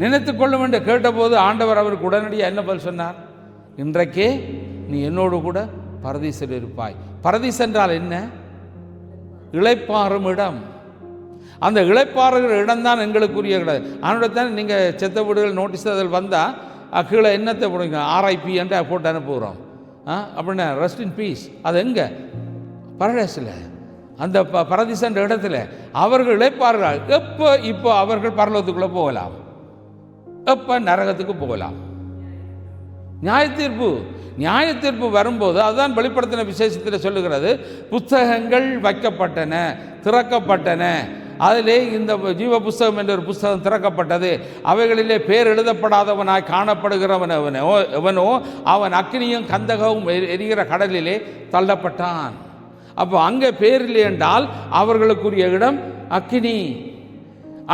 A: நினைத்து கொள்ளும் என்று கேட்டபோது ஆண்டவர் அவருக்கு உடனடியாக என்ன பதில் சொன்னார்? இன்றைக்கே நீ என்னோடு கூட பரதீசில் இருப்பாய். பரதீஸ் என்றால் என்ன? இளைப்பாறும் இடம். அந்த இளைப்பாறுகிற இடம்தான் எங்களுக்குரிய கிடையாது. அதனால்தான் நீங்கள் செத்த வீடுகள் நோட்டீஸ் அதில் வந்தால் கீழே என்னத்தை போடுங்க, RIP என்று போட்டு அனுப்புகிறோம். அப்படின்னா ரெஸ்ட் இன் பீஸ். அது எங்கே? பரதேசில், அந்த பரதீசன்ற இடத்துல அவர்கள் இளைப்பார்கள். இப்போ அவர்கள் பரலோகத்துக்குள்ளே போகலாம், எப்போ நரகத்துக்கு போகலாம். நியாய தீர்ப்பு வரும்போது அதுதான் வெளிப்படுத்தின விசேஷத்தில் சொல்லுகிறது, புத்தகங்கள் வைக்கப்பட்டன, திறக்கப்பட்டன. அதிலே இந்த ஜீவ புஸ்தகம் என்ற ஒரு புஸ்தகம் திறக்கப்பட்டது. அவைகளிலே பேர் எழுதப்படாதவனாய் காணப்படுகிறவன் எவனோ அவன் அக்னியும் கந்தகமும் எரிகிற கடலிலே தள்ளப்பட்டான். அப்போ அங்கே பேர் இல்லை என்றால் அவர்களுக்குரிய இடம் அக்னி.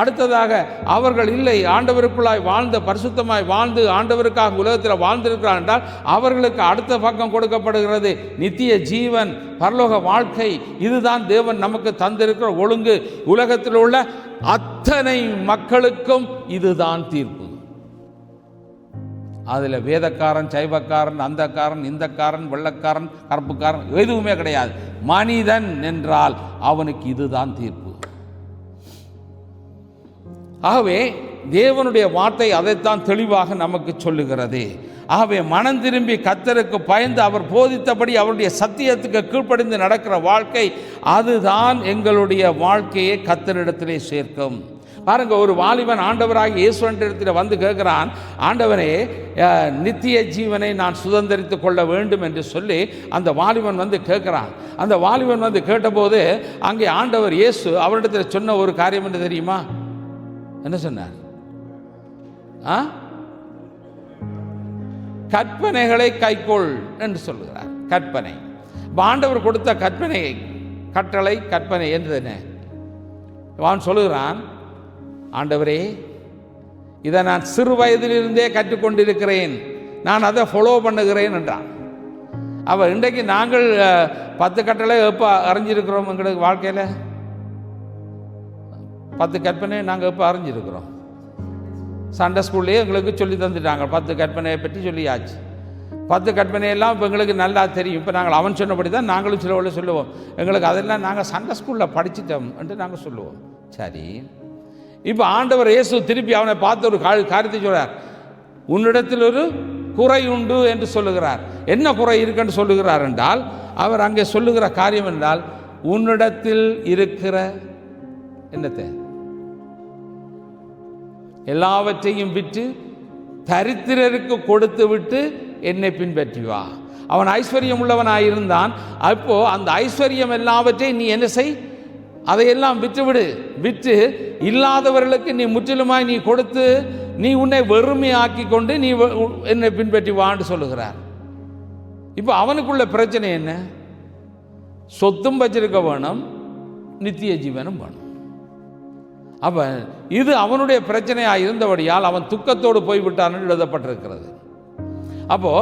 A: அடுத்ததாக அவர்கள் இல்லை, ஆண்டவருக்குள்ளாய் வாழ்ந்த பரிசுத்தமாய் வாழ்ந்து ஆண்டவருக்காக உலகத்தில் வாழ்ந்திருக்கிறார் என்றால் அவர்களுக்கு அடுத்த பக்கம் கொடுக்கப்படுகிறது நித்திய ஜீவன், பரலோக வாழ்க்கை. இதுதான் தேவன் நமக்கு தந்திருக்கிற ஒழுங்கு. உலகத்தில் உள்ள அத்தனை மக்களுக்கும் இதுதான் தீர்ப்பு. அதில் வேதக்காரன், சைவக்காரன், அந்தக்காரன், இந்தக்காரன், வெள்ளக்காரன், கருப்புக்காரன் எதுவுமே கிடையாது. மனிதன் என்றால் அவனுக்கு இதுதான் தீர்ப்பு. ஆகவே தேவனுடைய வார்த்தை அதைத்தான் தெளிவாக நமக்கு சொல்லுகிறது. ஆகவே மனம் திரும்பி கர்த்தருக்கு பயந்து அவர் போதித்தபடி அவருடைய சத்தியத்துக்கு கீழ்ப்படிந்து நடக்கிற வாழ்க்கை, அதுதான் எங்களுடைய வாழ்க்கையை கர்த்தரிடத்திலே சேர்க்கும். பாருங்க, ஒரு வாலிபன் ஆண்டவராக இயேசுவிடத்தில் வந்து கேட்கிறான், ஆண்டவரே நித்திய ஜீவனை நான் சுதந்திரித்து கொள்ள வேண்டும் என்று சொல்லி அந்த வாலிபன் வந்து கேட்கிறான். அந்த வாலிபன் வந்து கேட்டபோது அங்கே ஆண்டவர் இயேசு அவரிடத்தில் சொன்ன ஒரு காரியம் என்ன தெரியுமா? என்ன சொன்னார்? கற்பனைகளை கைக்கொள் என்று சொல்லுகிறார். கற்பனை, ஆண்டவர் கொடுத்த கற்பனை, கட்டளை, கற்பனை என்று என்ன அவன் சொல்லுகிறான், ஆண்டவரே இதை நான் சிறு வயதிலிருந்தே கற்றுக்கொண்டிருக்கிறேன், நான் அதை ஃபாலோ பண்ணுகிறேன் என்றான். அவ இன்றைக்கு நாங்கள் 10 கட்டளை எப்போ அறிஞ்சிருக்கிறோம்? எங்களுக்கு வாழ்க்கையில் 10 கற்பனை நாங்கள் எப்போ அறிஞ்சிருக்கிறோம்? சண்டே ஸ்கூல்லேயே எங்களுக்கு சொல்லி தந்துட்டாங்க. 10 கற்பனையை பற்றி சொல்லியாச்சு. 10 கற்பனையெல்லாம் இப்போ எங்களுக்கு நல்லா தெரியும். இப்போ நாங்கள் அவன் சொன்னபடி தான் நாங்களும் சில சொல்லுவோம். எங்களுக்கு அதெல்லாம் நாங்கள் சண்டே ஸ்கூலில் படிச்சிட்டோம் என்று நாங்கள் சொல்லுவோம். சரி, இப்போ ஆண்டவர் இயேசு திருப்பி அவனை பார்த்து ஒரு காரியத்தை சொல்றார், உன்னிடத்தில் ஒரு குறை உண்டு என்று சொல்லுகிறார். என்ன குறை இருக்குன்னு சொல்லுகிறார் என்றால், அவர் அங்கே சொல்லுகிற காரியம் என்றால், உன்னிடத்தில் இருக்கிற என்னத்தை எல்லாவற்றையும் விற்று தரித்திரருக்கு கொடுத்து விட்டு என்னை பின்பற்றி வா. அவன் ஐஸ்வர்யம் உள்ளவனாயிருந்தான். அப்போ அந்த ஐஸ்வர்யம் எல்லாவற்றையும் நீ என்ன செய், அதையெல்லாம் விற்றுவிடு. விற்று இல்லாதவர்களுக்கு நீ முற்றிலுமாய் நீ கொடுத்து நீ உன்னை வெறுமையாக்கி கொண்டு நீ என்னை பின்பற்றி வான்னு சொல்லுகிறார். இப்போ அவனுக்குள்ள பிரச்சனை என்ன? சொத்தும் வச்சிருக்க வேணும், நித்திய ஜீவனும் வேணும். அப்ப இது அவனுடைய பிரச்சனையாக இருந்தபடியால் அவன் துக்கத்தோடு போய்விட்டான் எழுதப்பட்டிருக்கிறது. அப்போ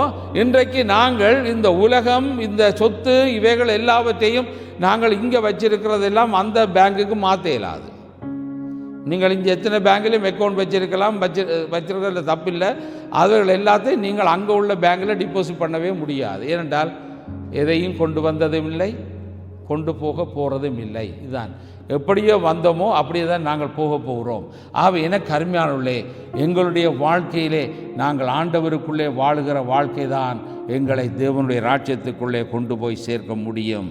A: இன்றைக்கு நாங்கள் இந்த உலகம், இந்த சொத்து, இவைகள் எல்லாவற்றையும் நாங்கள் இங்கே வச்சிருக்கிறதெல்லாம் அந்த பேங்குக்கு மாற்ற இயலாது. நீங்கள் இங்கே எத்தனை பேங்க்லையும் அக்கௌண்ட் வச்சிருக்கலாம், வச்சிருக்கிறதுல தப்பில்லை. அதுகள் எல்லாத்தையும் நீங்கள் அங்கே உள்ள பேங்கில் டிபாசிட் பண்ணவே முடியாது. ஏனென்றால் எதையும் கொண்டு வந்ததும் இல்லை, கொண்டு போக போகிறதும் இல்லை. இதுதான், எப்படியோ வந்தோமோ அப்படியே தான் நாங்கள் போக போகிறோம். ஆக எனக்கு அருமையானவர்களே, எங்களுடைய வாழ்க்கையிலே நாங்கள் ஆண்டவருக்குள்ளே வாழுகிற வாழ்க்கை தான் எங்களை தேவனுடைய ராஜ்யத்துக்குள்ளே கொண்டு போய் சேர்க்க முடியும்.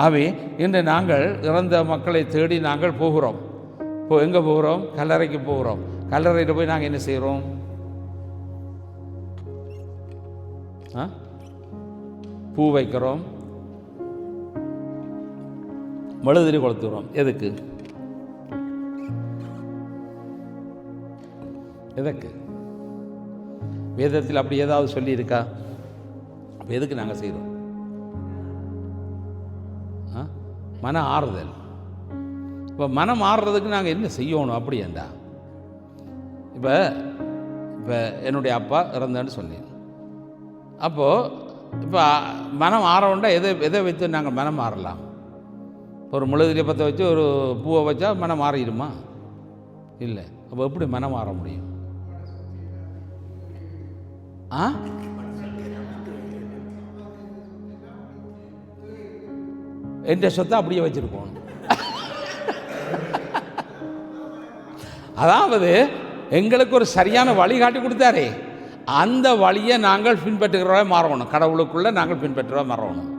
A: ஆகவே இன்று நாங்கள் இறந்த மக்களை தேடி நாங்கள் போகிறோம். இப்போ எங்கே போகிறோம்? கல்லறைக்கு போகிறோம். கல்லறையில் போய் நாங்கள் என்ன செய்கிறோம்? பூ வைக்கிறோம், மெழுதிரி கொளுத்துகிறோம். எதுக்கு? எதற்கு? வேதத்தில் அப்படி ஏதாவது சொல்லியிருக்கா? எதுக்கு நாங்கள் செய்கிறோம்? மன ஆறுதல். இப்போ மனம் ஆறுறதுக்கு நாங்கள் என்ன செய்யணும் அப்படி ஏண்டா? இப்போ என்னுடைய அப்பா இறந்தான்னு சொன்னேன். அப்போது இப்போ மனம் ஆறவுண்டா எதை வைத்து நாங்கள் மனம் மாறலாம்? ஒரு மெழுதிரியை பற்ற வச்சு ஒரு பூவை வச்சா மனம் மாறிடுமா? இல்லை. அப்போ எப்படி மனம் மாற முடியும்? என்ற சொத்தை அப்படியே வச்சிருக்கோம். அதாவது எங்களுக்கு ஒரு சரியான வழிகாட்டி கொடுத்தாரே, அந்த வழியை நாங்கள் பின்பற்றுகிறவா மாறணும். கடவுளுக்குள்ளே நாங்கள் பின்பற்றுவா மாறணும்.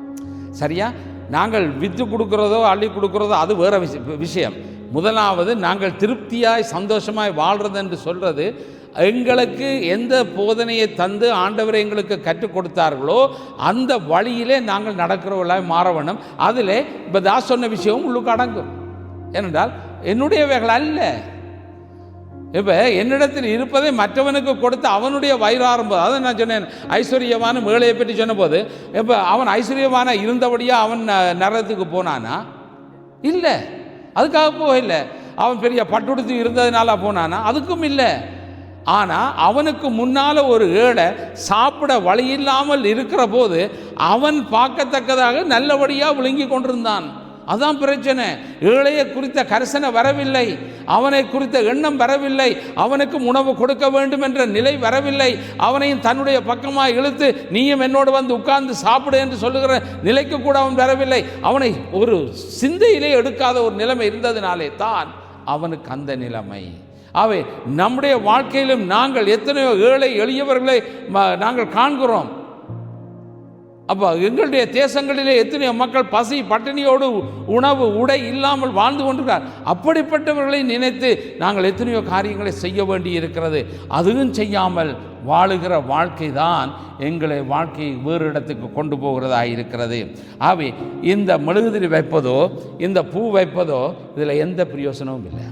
A: சரியா? நாங்கள் விற்று கொடுக்குறதோ அள்ளி கொடுக்குறதோ அது வேறு விஷயம். முதலாவது நாங்கள் திருப்தியாய் சந்தோஷமாய் வாழ்கிறது என்று சொல்கிறது, எங்களுக்கு எந்த போதனையை தந்து ஆண்டவரை எங்களுக்கு கற்றுக் கொடுத்தார்களோ அந்த வழியிலே நாங்கள் நடக்கிறவர்களாக மாற வேண்டும். அதில் இப்போ தாஸ் சொன்ன விஷயம் உள்ளுக்கு அடங்கும். ஏனென்றால் என்னுடையவைகள் அல்ல. இப்போ என்னிடத்தில் இருப்பதை மற்றவனுக்கு கொடுத்து அவனுடைய வயிறாரும்போது, அதை நான் சொன்னேன், ஐஸ்வர்யமான மேலையை பற்றி சொன்னபோது, இப்போ அவன் ஐஸ்வர்யமான இருந்தபடியாக அவன் நரகத்துக்கு போனானா? இல்லை, அதுக்காக போகல. அவன் பெரிய பட்டுடுத்து இருந்ததுனால போனானா? அதுக்கும் இல்லை. ஆனால் அவனுக்கு முன்னால் ஒரு ஏழை சாப்பிட வழி இல்லாமல் இருக்கிற போது அவன் பார்க்கத்தக்கதாக நல்லபடியாக விழுங்கி கொண்டிருந்தான். அதான் பிரச்சனை. ஏழையை குறித்த கரிசனை வரவில்லை, அவனை குறித்த எண்ணம் வரவில்லை, அவனுக்கு உணவு கொடுக்க வேண்டும் என்ற நிலை வரவில்லை. அவனையும் தன்னுடைய பக்கமாக இழுத்து நீயும் என்னோடு வந்து உட்கார்ந்து சாப்பிடு என்று சொல்லுகிற நிலைக்கு கூட அவன் வரவில்லை. அவனை ஒரு சிந்தையிலே எடுக்காத ஒரு நிலைமை இருந்ததினாலே தான் அவனுக்கு அந்த நிலைமை. அவை நம்முடைய வாழ்க்கையிலும் நாங்கள் எத்தனையோ ஏழை எளியவர்களை நாங்கள் காண்கிறோம். அப்போ எங்களுடைய தேசங்களிலே எத்தனையோ மக்கள் பசி பட்டினியோடு உணவு உடை இல்லாமல் வாழ்ந்து கொண்டிருக்கிறார். அப்படிப்பட்டவர்களை நினைத்து நாங்கள் எத்தனையோ காரியங்களை செய்ய வேண்டி இருக்கிறது. அதுவும் செய்யாமல் வாழுகிற வாழ்க்கை தான் எங்களை வாழ்க்கையை வேறு இடத்துக்கு கொண்டு போகிறதா இருக்கிறது. ஆகவே இந்த மெழுகுதிரி வைப்பதோ இந்த பூ வைப்பதோ இதில் எந்த பிரயோசனமும் இல்லை.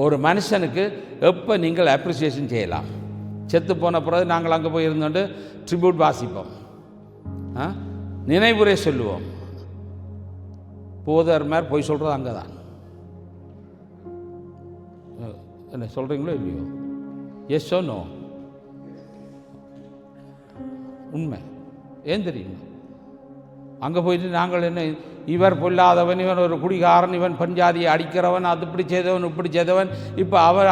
A: ஒரு மனுஷனுக்கு எப்போ நீங்கள் அப்ரிசியேஷன் செய்யலாம்? செத்து போன பிறகு நாங்கள் அங்கே போய் இருந்தோண்டு ட்ரிபியூட் வாசிப்போம், நினைவுரை சொல்லுவோம். போதர் மாதிரி போய் சொல்கிறது அங்கே தான். என்ன சொல்கிறீங்களோ இல்லையோ? Yes or no? உண்மை. ஏன் தெரியுமா? அங்கே போயிட்டு நாங்கள் என்ன, இவர் பொல்லாதவன், இவன் ஒரு குடிகாரன், இவன் பஞ்சாதியை அடிக்கிறவன், அது இப்படி செய்தவன் இப்படி செய்தவன். இப்போ அவர்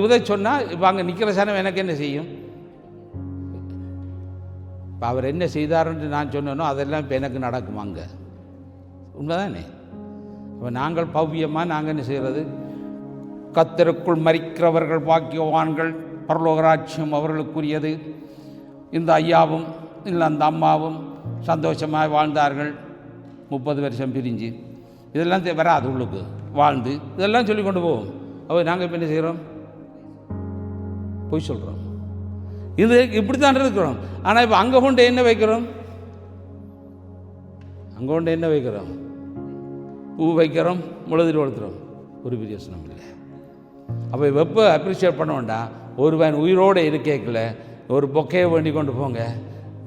A: இதை சொன்னால் இப்போ அங்கே நிற்கிற சனம் எனக்கு என்ன செய்யும்? இப்போ அவர் என்ன செய்தார்ன்னு நான் சொன்னேனோ அதெல்லாம் இப்போ எனக்கு நடக்கும் அங்கே. உண்மைதானே? இப்போ நாங்கள் பவ்யமாக நாங்கள் என்ன செய்கிறது? கர்த்தருக்குள் மரிக்கிறவர்கள் பாக்கியவான்கள், பரலோகராட்சியம் அவர்களுக்குரியது. இந்த ஐயாவும் இல்லை அந்த அம்மாவும் சந்தோஷமாக வாழ்ந்தார்கள். 30 வருஷம் பிரிஞ்சு இதெல்லாம் வராது உள்ளுக்கு வாழ்ந்து இதெல்லாம் சொல்லி கொண்டு போவோம். நாங்கள் இப்போ என்ன செய்கிறோம்? போய் சொல்கிறோம். இது இப்படி தான் இருக்கிறோம். ஆனால் இப்போ அங்கே கொண்டு என்ன வைக்கிறோம்? அங்கே கொண்டு என்ன வைக்கிறோம்? பூ வைக்கிறோம், முழுதில் வளர்த்துறோம். ஒரு பிரயோசனம் இல்லை. அப்போ எப்போ அப்ரிஷியேட் பண்ண வேண்டாம். ஒருவன் உயிரோடு இருக்கேக்கில் ஒரு பொக்கையை வேண்டி கொண்டு போங்க.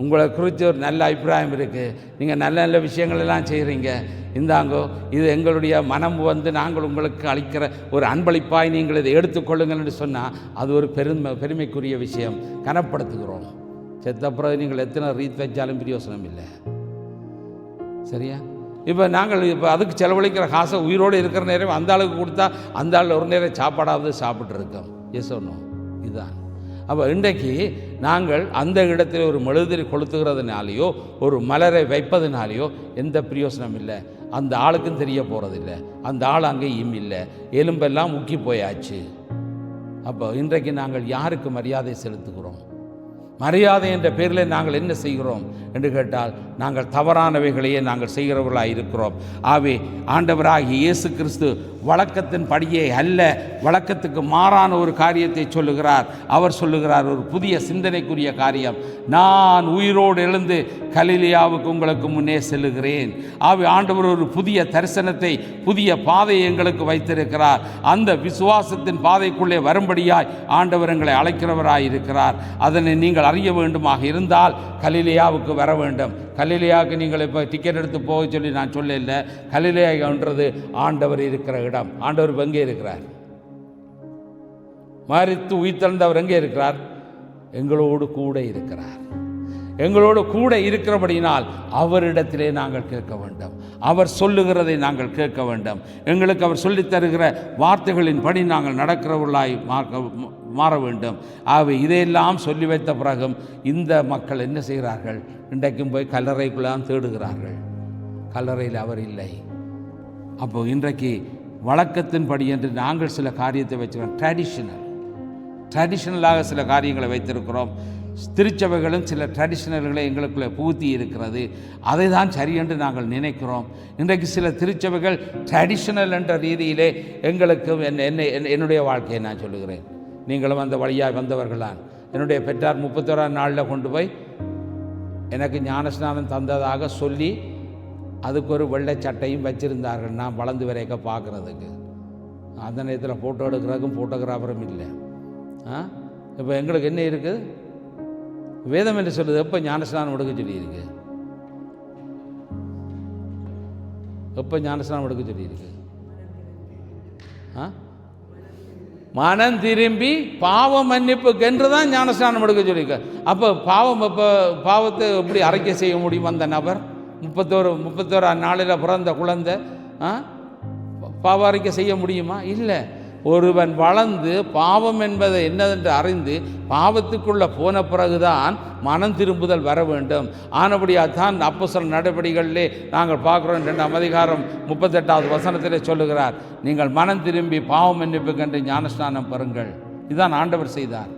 A: உங்களை குறித்து ஒரு நல்ல அபிப்பிராயம் இருக்குது, நீங்கள் நல்ல நல்ல விஷயங்கள் எல்லாம் செய்கிறீங்க, இந்தாங்கோ இது எங்களுடைய மனம் நாங்கள் உங்களுக்கு அளிக்கிற ஒரு அன்பளிப்பாய் நீங்கள் இதை எடுத்துக்கொள்ளுங்கள் என்று சொன்னால் அது ஒரு பெருமைக்குரிய விஷயம். கனப்படுத்துகிறோம். செத்தப்புறம் நீங்கள் எத்தனை ரீத் வச்சாலும் பிரயோசனம் இல்லை. சரியா? இப்போ நாங்கள் அதுக்கு செலவழிக்கிற காசை உயிரோடு இருக்கிற நேரம் அந்த ஆளுக்கு கொடுத்தா அந்த ஆள் ஒரு நேரம் சாப்பாடாவது சாப்பிட்ருக்கோம். எஸ் ஒன்றும் இதுதான். அப்போ இன்றைக்கு நாங்கள் அந்த இடத்தில் ஒரு மெழுதிரி கொளுத்துகிறதுனாலேயோ ஒரு மலரை வைப்பதுனாலேயோ எந்த பிரயோசனம் இல்லை. அந்த ஆளுக்கும் தெரிய போகிறதில்லை. அந்த ஆள் அங்கேயும் இல்லை. எலும்பெல்லாம் முக்கி போயாச்சு. அப்போ இன்றைக்கு நாங்கள் யாருக்கு மரியாதை செலுத்துகிறோம்? மரியாதை என்ற பேரில் நாங்கள் என்ன செய்கிறோம் என்று கேட்டால் நாங்கள் தவறானவைகளையே நாங்கள் செய்கிறவர்களாக இருக்கிறோம். ஆகவே ஆண்டவராகிய இயேசு கிறிஸ்து வழக்கத்தின் படியே அல்ல, வழக்கத்துக்கு மாறான ஒரு காரியத்தை சொல்லுகிறார். அவர் சொல்லுகிறார் ஒரு புதிய சிந்தனைக்குரிய காரியம். நான் உயிரோடு எழுந்து கலிலியாவுக்கு உங்களுக்கு முன்னே செல்லுகிறேன். ஆகவே ஆண்டவர் ஒரு புதிய தரிசனத்தை, புதிய பாதையை எங்களுக்கு வைத்திருக்கிறார். அந்த விசுவாசத்தின் பாதைக்குள்ளே வரும்படியாய் ஆண்டவர் எங்களை அழைக்கிறவராய் இருக்கிறார். அதனை நீங்கள் அறிய வேண்டுமாக இருந்தால் கலிலியாவுக்கு வர வேண்டும். கலிலியாவுக்கு நீங்கள் இப்போ டிக்கெட் எடுத்து போக சொல்லி நான் சொல்லல. கலிலியான்றது ஆண்டவர் இருக்கிற இடம். ஆண்டவர் எங்கே இருக்கிறார்? மரித்து உயிர்த்தெழுந்தவர் எங்கே இருக்கிறார்? எங்களோடு கூட இருக்கிறார். எங்களோடு கூட இருக்கிறபடியினால் அவரிடத்திலே நாங்கள் கேட்க வேண்டும். அவர் சொல்லுகிறதை நாங்கள் கேட்க வேண்டும். எங்களுக்கு அவர் சொல்லித் தருகிற வார்த்தைகளின் படி நாங்கள் நடக்கிறவர்களாய் மாற வேண்டும். ஆகவே இதையெல்லாம் சொல்லி வைத்த பிறகும் இந்த மக்கள் என்ன செய்கிறார்கள்? இன்றைக்கும் போய் கல்லறைக்குள்ளான் தேடுகிறார்கள். கல்லறையில் அவர் இல்லை. அப்போது இன்றைக்கு வழக்கத்தின்படி என்று நாங்கள் சில காரியத்தை வச்சுக்கிறோம். ட்ரெடிஷ்னலாக சில காரியங்களை வைத்திருக்கிறோம். திருச்சபைகளும் சில ட்ரெடிஷ்னல்களை எங்களுக்குள்ளே புகுத்தி இருக்கிறது. அதை தான் சரி என்று நாங்கள் நினைக்கிறோம். இன்றைக்கு சில திருச்சபைகள் ட்ரெடிஷ்னல் என்ற ரீதியிலே எங்களுக்கு என்னுடைய வாழ்க்கையை நான் சொல்லுகிறேன். நீங்களும் அந்த வழியாக வந்தவர்களான். என்னுடைய பெற்றார் 31ஆம் நாளில் கொண்டு போய் எனக்கு ஞானஸ்நானம் தந்ததாக சொல்லி அதுக்கு ஒரு வெள்ளை சட்டையும் வச்சுருந்தார்கள். நான் வளர்ந்து வரைக்க பார்க்குறதுக்கு. அந்த நேரத்தில் ஃபோட்டோ எடுக்கிறதுக்கும் ஃபோட்டோகிராஃபரும் இல்லை. இப்போ எங்களுக்கு என்ன இருக்குது? வேதம் என்று சொல்லுது. எப்போ ஞானஸ்நானம் எடுக்க சொல்லியிருக்கு? எப்போ ஞானஸ்நானம் எடுக்க சொல்லியிருக்கு? மனம் திரும்பி பாவ மன்னிப்புக்கு என்று தான் ஞானஸ்நானம் எடுக்க சொல்லியிருக்கு. அப்போ பாவத்தை எப்படி அறிக்கை செய்ய முடியும்? அந்த நபர் 31ஆம் நாளில் பிறந்த குழந்தை பாவ அறிக்கை செய்ய முடியுமா? இல்லை. ஒருவன் வளர்ந்து பாவம் என்பதை என்னதென்று அறிந்து பாவத்துக்குள்ளே போன பிறகுதான் மனம் திரும்புதல் வர வேண்டும். ஆனபடியாக தான் அப்போஸ்தலர் நடவடிக்கைகளிலே நாங்கள் பார்க்குறோம். 2ஆம் அதிகாரம் 38வது வசனத்திலே சொல்லுகிறார், நீங்கள் மனம் திரும்பி பாவம் மன்னிப்புக்கென்று ஞானஸ்நானம் பெறுங்கள். இதுதான் ஆண்டவர் செய்தார்.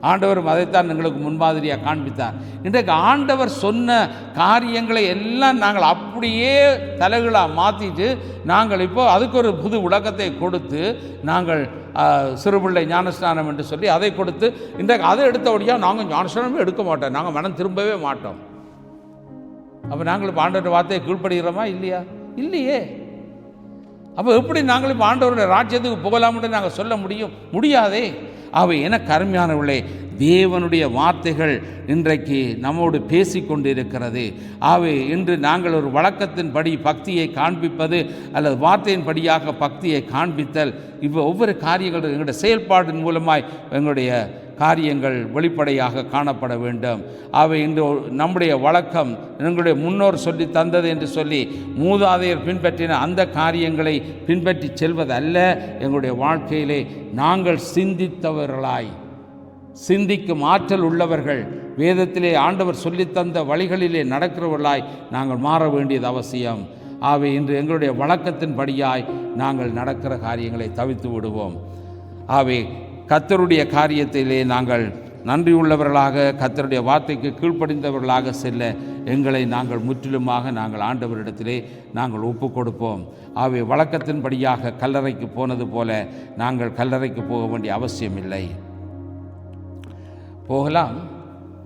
A: ஆண்டவரும் அதைத்தான் எங்களுக்கு முன்மாதிரியாக காண்பித்தார். இன்றைக்கு ஆண்டவர் சொன்ன காரியங்களை எல்லாம் நாங்கள் அப்படியே தலைகளாக மாற்றிட்டு நாங்கள் இப்போ அதுக்கு ஒரு புது விளக்கத்தை கொடுத்து நாங்கள் சிறுபிள்ளை ஞானஸ்நானம் என்று சொல்லி அதை கொடுத்து இன்றைக்கு அதை எடுத்தபடியாக நாங்கள் ஞானஸ்நானமே எடுக்க மாட்டோம். நாங்கள் மனம் திரும்பவே மாட்டோம். அப்போ நாங்கள் இப்போ ஆண்டவருடைய வார்த்தையை கீழ்ப்படுகிறோமா? இல்லையா? இல்லையே. அப்போ எப்படி நாங்கள் இப்போ ஆண்டவருடைய ராஜ்யத்துக்கு போகலாம்னு நாங்கள் சொல்ல முடியாதே. அவை எனக்கு அருமையானவர்களே, தேவனுடைய வார்த்தைகள் இன்றைக்கு நம்மோடு பேசி கொண்டிருக்கிறது. ஆகவே இன்று நாங்கள் ஒரு வழக்கத்தின்படி பக்தியை காண்பிப்பது அல்லது வார்த்தையின்படியாக பக்தியை காண்பித்தல், இப்போ ஒவ்வொரு காரியங்களும் எங்களுடைய செயல்பாட்டின் மூலமாய் எங்களுடைய காரியங்கள் வெளிப்படையாக காணப்பட வேண்டும். அவை இன்று நம்முடைய வழக்கம் எங்களுடைய முன்னோர் சொல்லி தந்தது என்று சொல்லி மூதாதையர் பின்பற்றின அந்த காரியங்களை பின்பற்றி செல்வதல்ல. எங்களுடைய வாழ்க்கையிலே நாங்கள் சிந்தித்தவர்களாய், சிந்திக்கும் ஆற்றல் உள்ளவர்கள், வேதத்திலே ஆண்டவர் சொல்லித்தந்த வழிகளிலே நடக்கிறவர்களாய் நாங்கள் மாற வேண்டியது அவசியம். ஆகவே இன்று எங்களுடைய வழக்கத்தின்படியாய் நாங்கள் நடக்கிற காரியங்களை தவிர்த்து விடுவோம். ஆகவே கர்த்தருடைய காரியத்திலே நாங்கள் நன்றியுள்ளவர்களாக, கர்த்தருடைய வார்த்தைக்கு கீழ்ப்படிந்தவர்களாக செல்ல எங்களை நாங்கள் முற்றிலுமாக நாங்கள் ஆண்டவரிடத்திலே நாங்கள் ஒப்பு கொடுப்போம். ஆகவே வழக்கத்தின்படியாக கல்லறைக்கு போனது போல நாங்கள் கல்லறைக்கு போக வேண்டிய அவசியம் இல்லை. போகலாம்,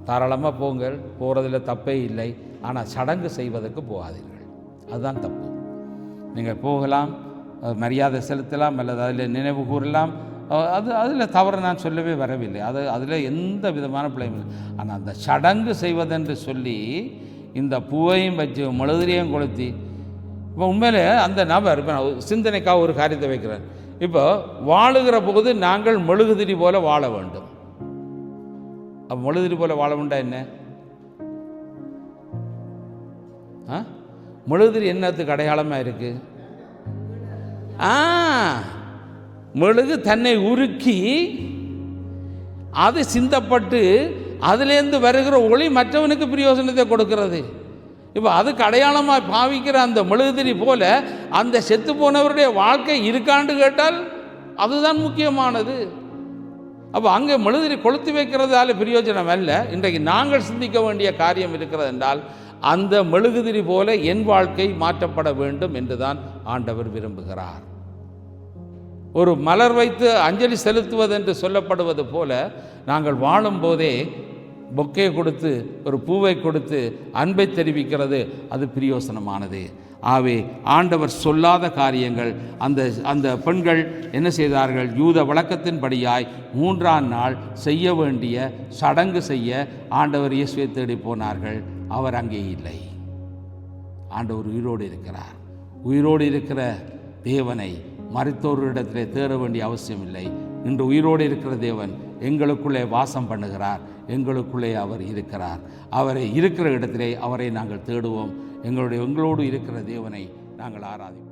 A: தாராளமாக போங்கள், போகிறதில் தப்பே இல்லை. ஆனால் சடங்கு செய்வதற்கு போகாதீர்கள், அதுதான் தப்பு. நீங்கள் போகலாம், மரியாதை செலுத்தலாம், அல்லது அதில் நினைவு கூறலாம், அதில் தவறு நான் சொல்லவே வரவில்லை. அதில் எந்த விதமான பிள்ளையும் இல்லை. ஆனால் அந்த சடங்கு செய்வதென்று சொல்லி இந்த பூவையும் வச்சு மெழுதிரியும் கொளுத்தி, இப்போ உண்மையிலே அந்த நபர் இப்போ சிந்தனைக்காக ஒரு காரியத்தை வைக்கிறார். இப்போ வாழுகிற போது நாங்கள் மெழுகுதிரி போல வாழ வேண்டும். அப்போ மெழுகுதிரி போல வாழ வேண்டா என்ன? மெழுகுதிரி என்னத்துக்கு அடையாளமாக இருக்குது? மெழுகு தன்னை உருக்கி அது சிந்தப்பட்டு அதிலேருந்து வருகிற ஒளி மற்றவனுக்கு பிரயோஜனத்தை கொடுக்கிறது. இப்போ அதுக்கு அடையாளமாக பாவிக்கிற அந்த மெழுகுதிரி போல அந்த செத்து போனவருடைய வாழ்க்கை இருக்காண்டு கேட்டால் அதுதான் முக்கியமானது. அப்போ அங்கே மெழுகுதிரி கொளுத்தி வைக்கிறதால பிரயோஜனம் அல்ல. இன்றைக்கு நாங்கள் சிந்திக்க வேண்டிய காரியம் இருக்கிறது என்றால் அந்த மெழுகுதிரி போல என் வாழ்க்கை மாற்றப்பட வேண்டும் என்றுதான் ஆண்டவர் விரும்புகிறார். ஒரு மலர் வைத்து அஞ்சலி செலுத்துவதென்று சொல்லப்படுவது போல நாங்கள் வாழும்போதே பொக்கே கொடுத்து ஒரு பூவை கொடுத்து அன்பை தெரிவிக்கிறது அது பிரயோசனமானது. ஆகவே ஆண்டவர் சொல்லாத காரியங்கள் அந்த பெண்கள் என்ன செய்தார்கள்? யூத வழக்கத்தின்படியாய் 3ஆம் நாள் செய்ய வேண்டிய சடங்கு செய்ய ஆண்டவர் இயேசுவை தேடி போனார்கள். அவர் அங்கே இல்லை. ஆண்டவர் உயிரோடு இருக்கிறார். உயிரோடு இருக்கிற தேவனை மரித்தோரிடத்திலே தேட வேண்டிய அவசியம் இல்லை. இன்று உயிரோடு இருக்கிற தேவன் எங்களுக்குள்ளே வாசம் பண்ணுகிறார். எங்களுக்குள்ளே அவர் இருக்கிறார். அவரை இருக்கிற இடத்திலே அவரை நாங்கள் தேடுவோம். எங்களோடு இருக்கிற தேவனை நாங்கள் ஆராதிப்போம்.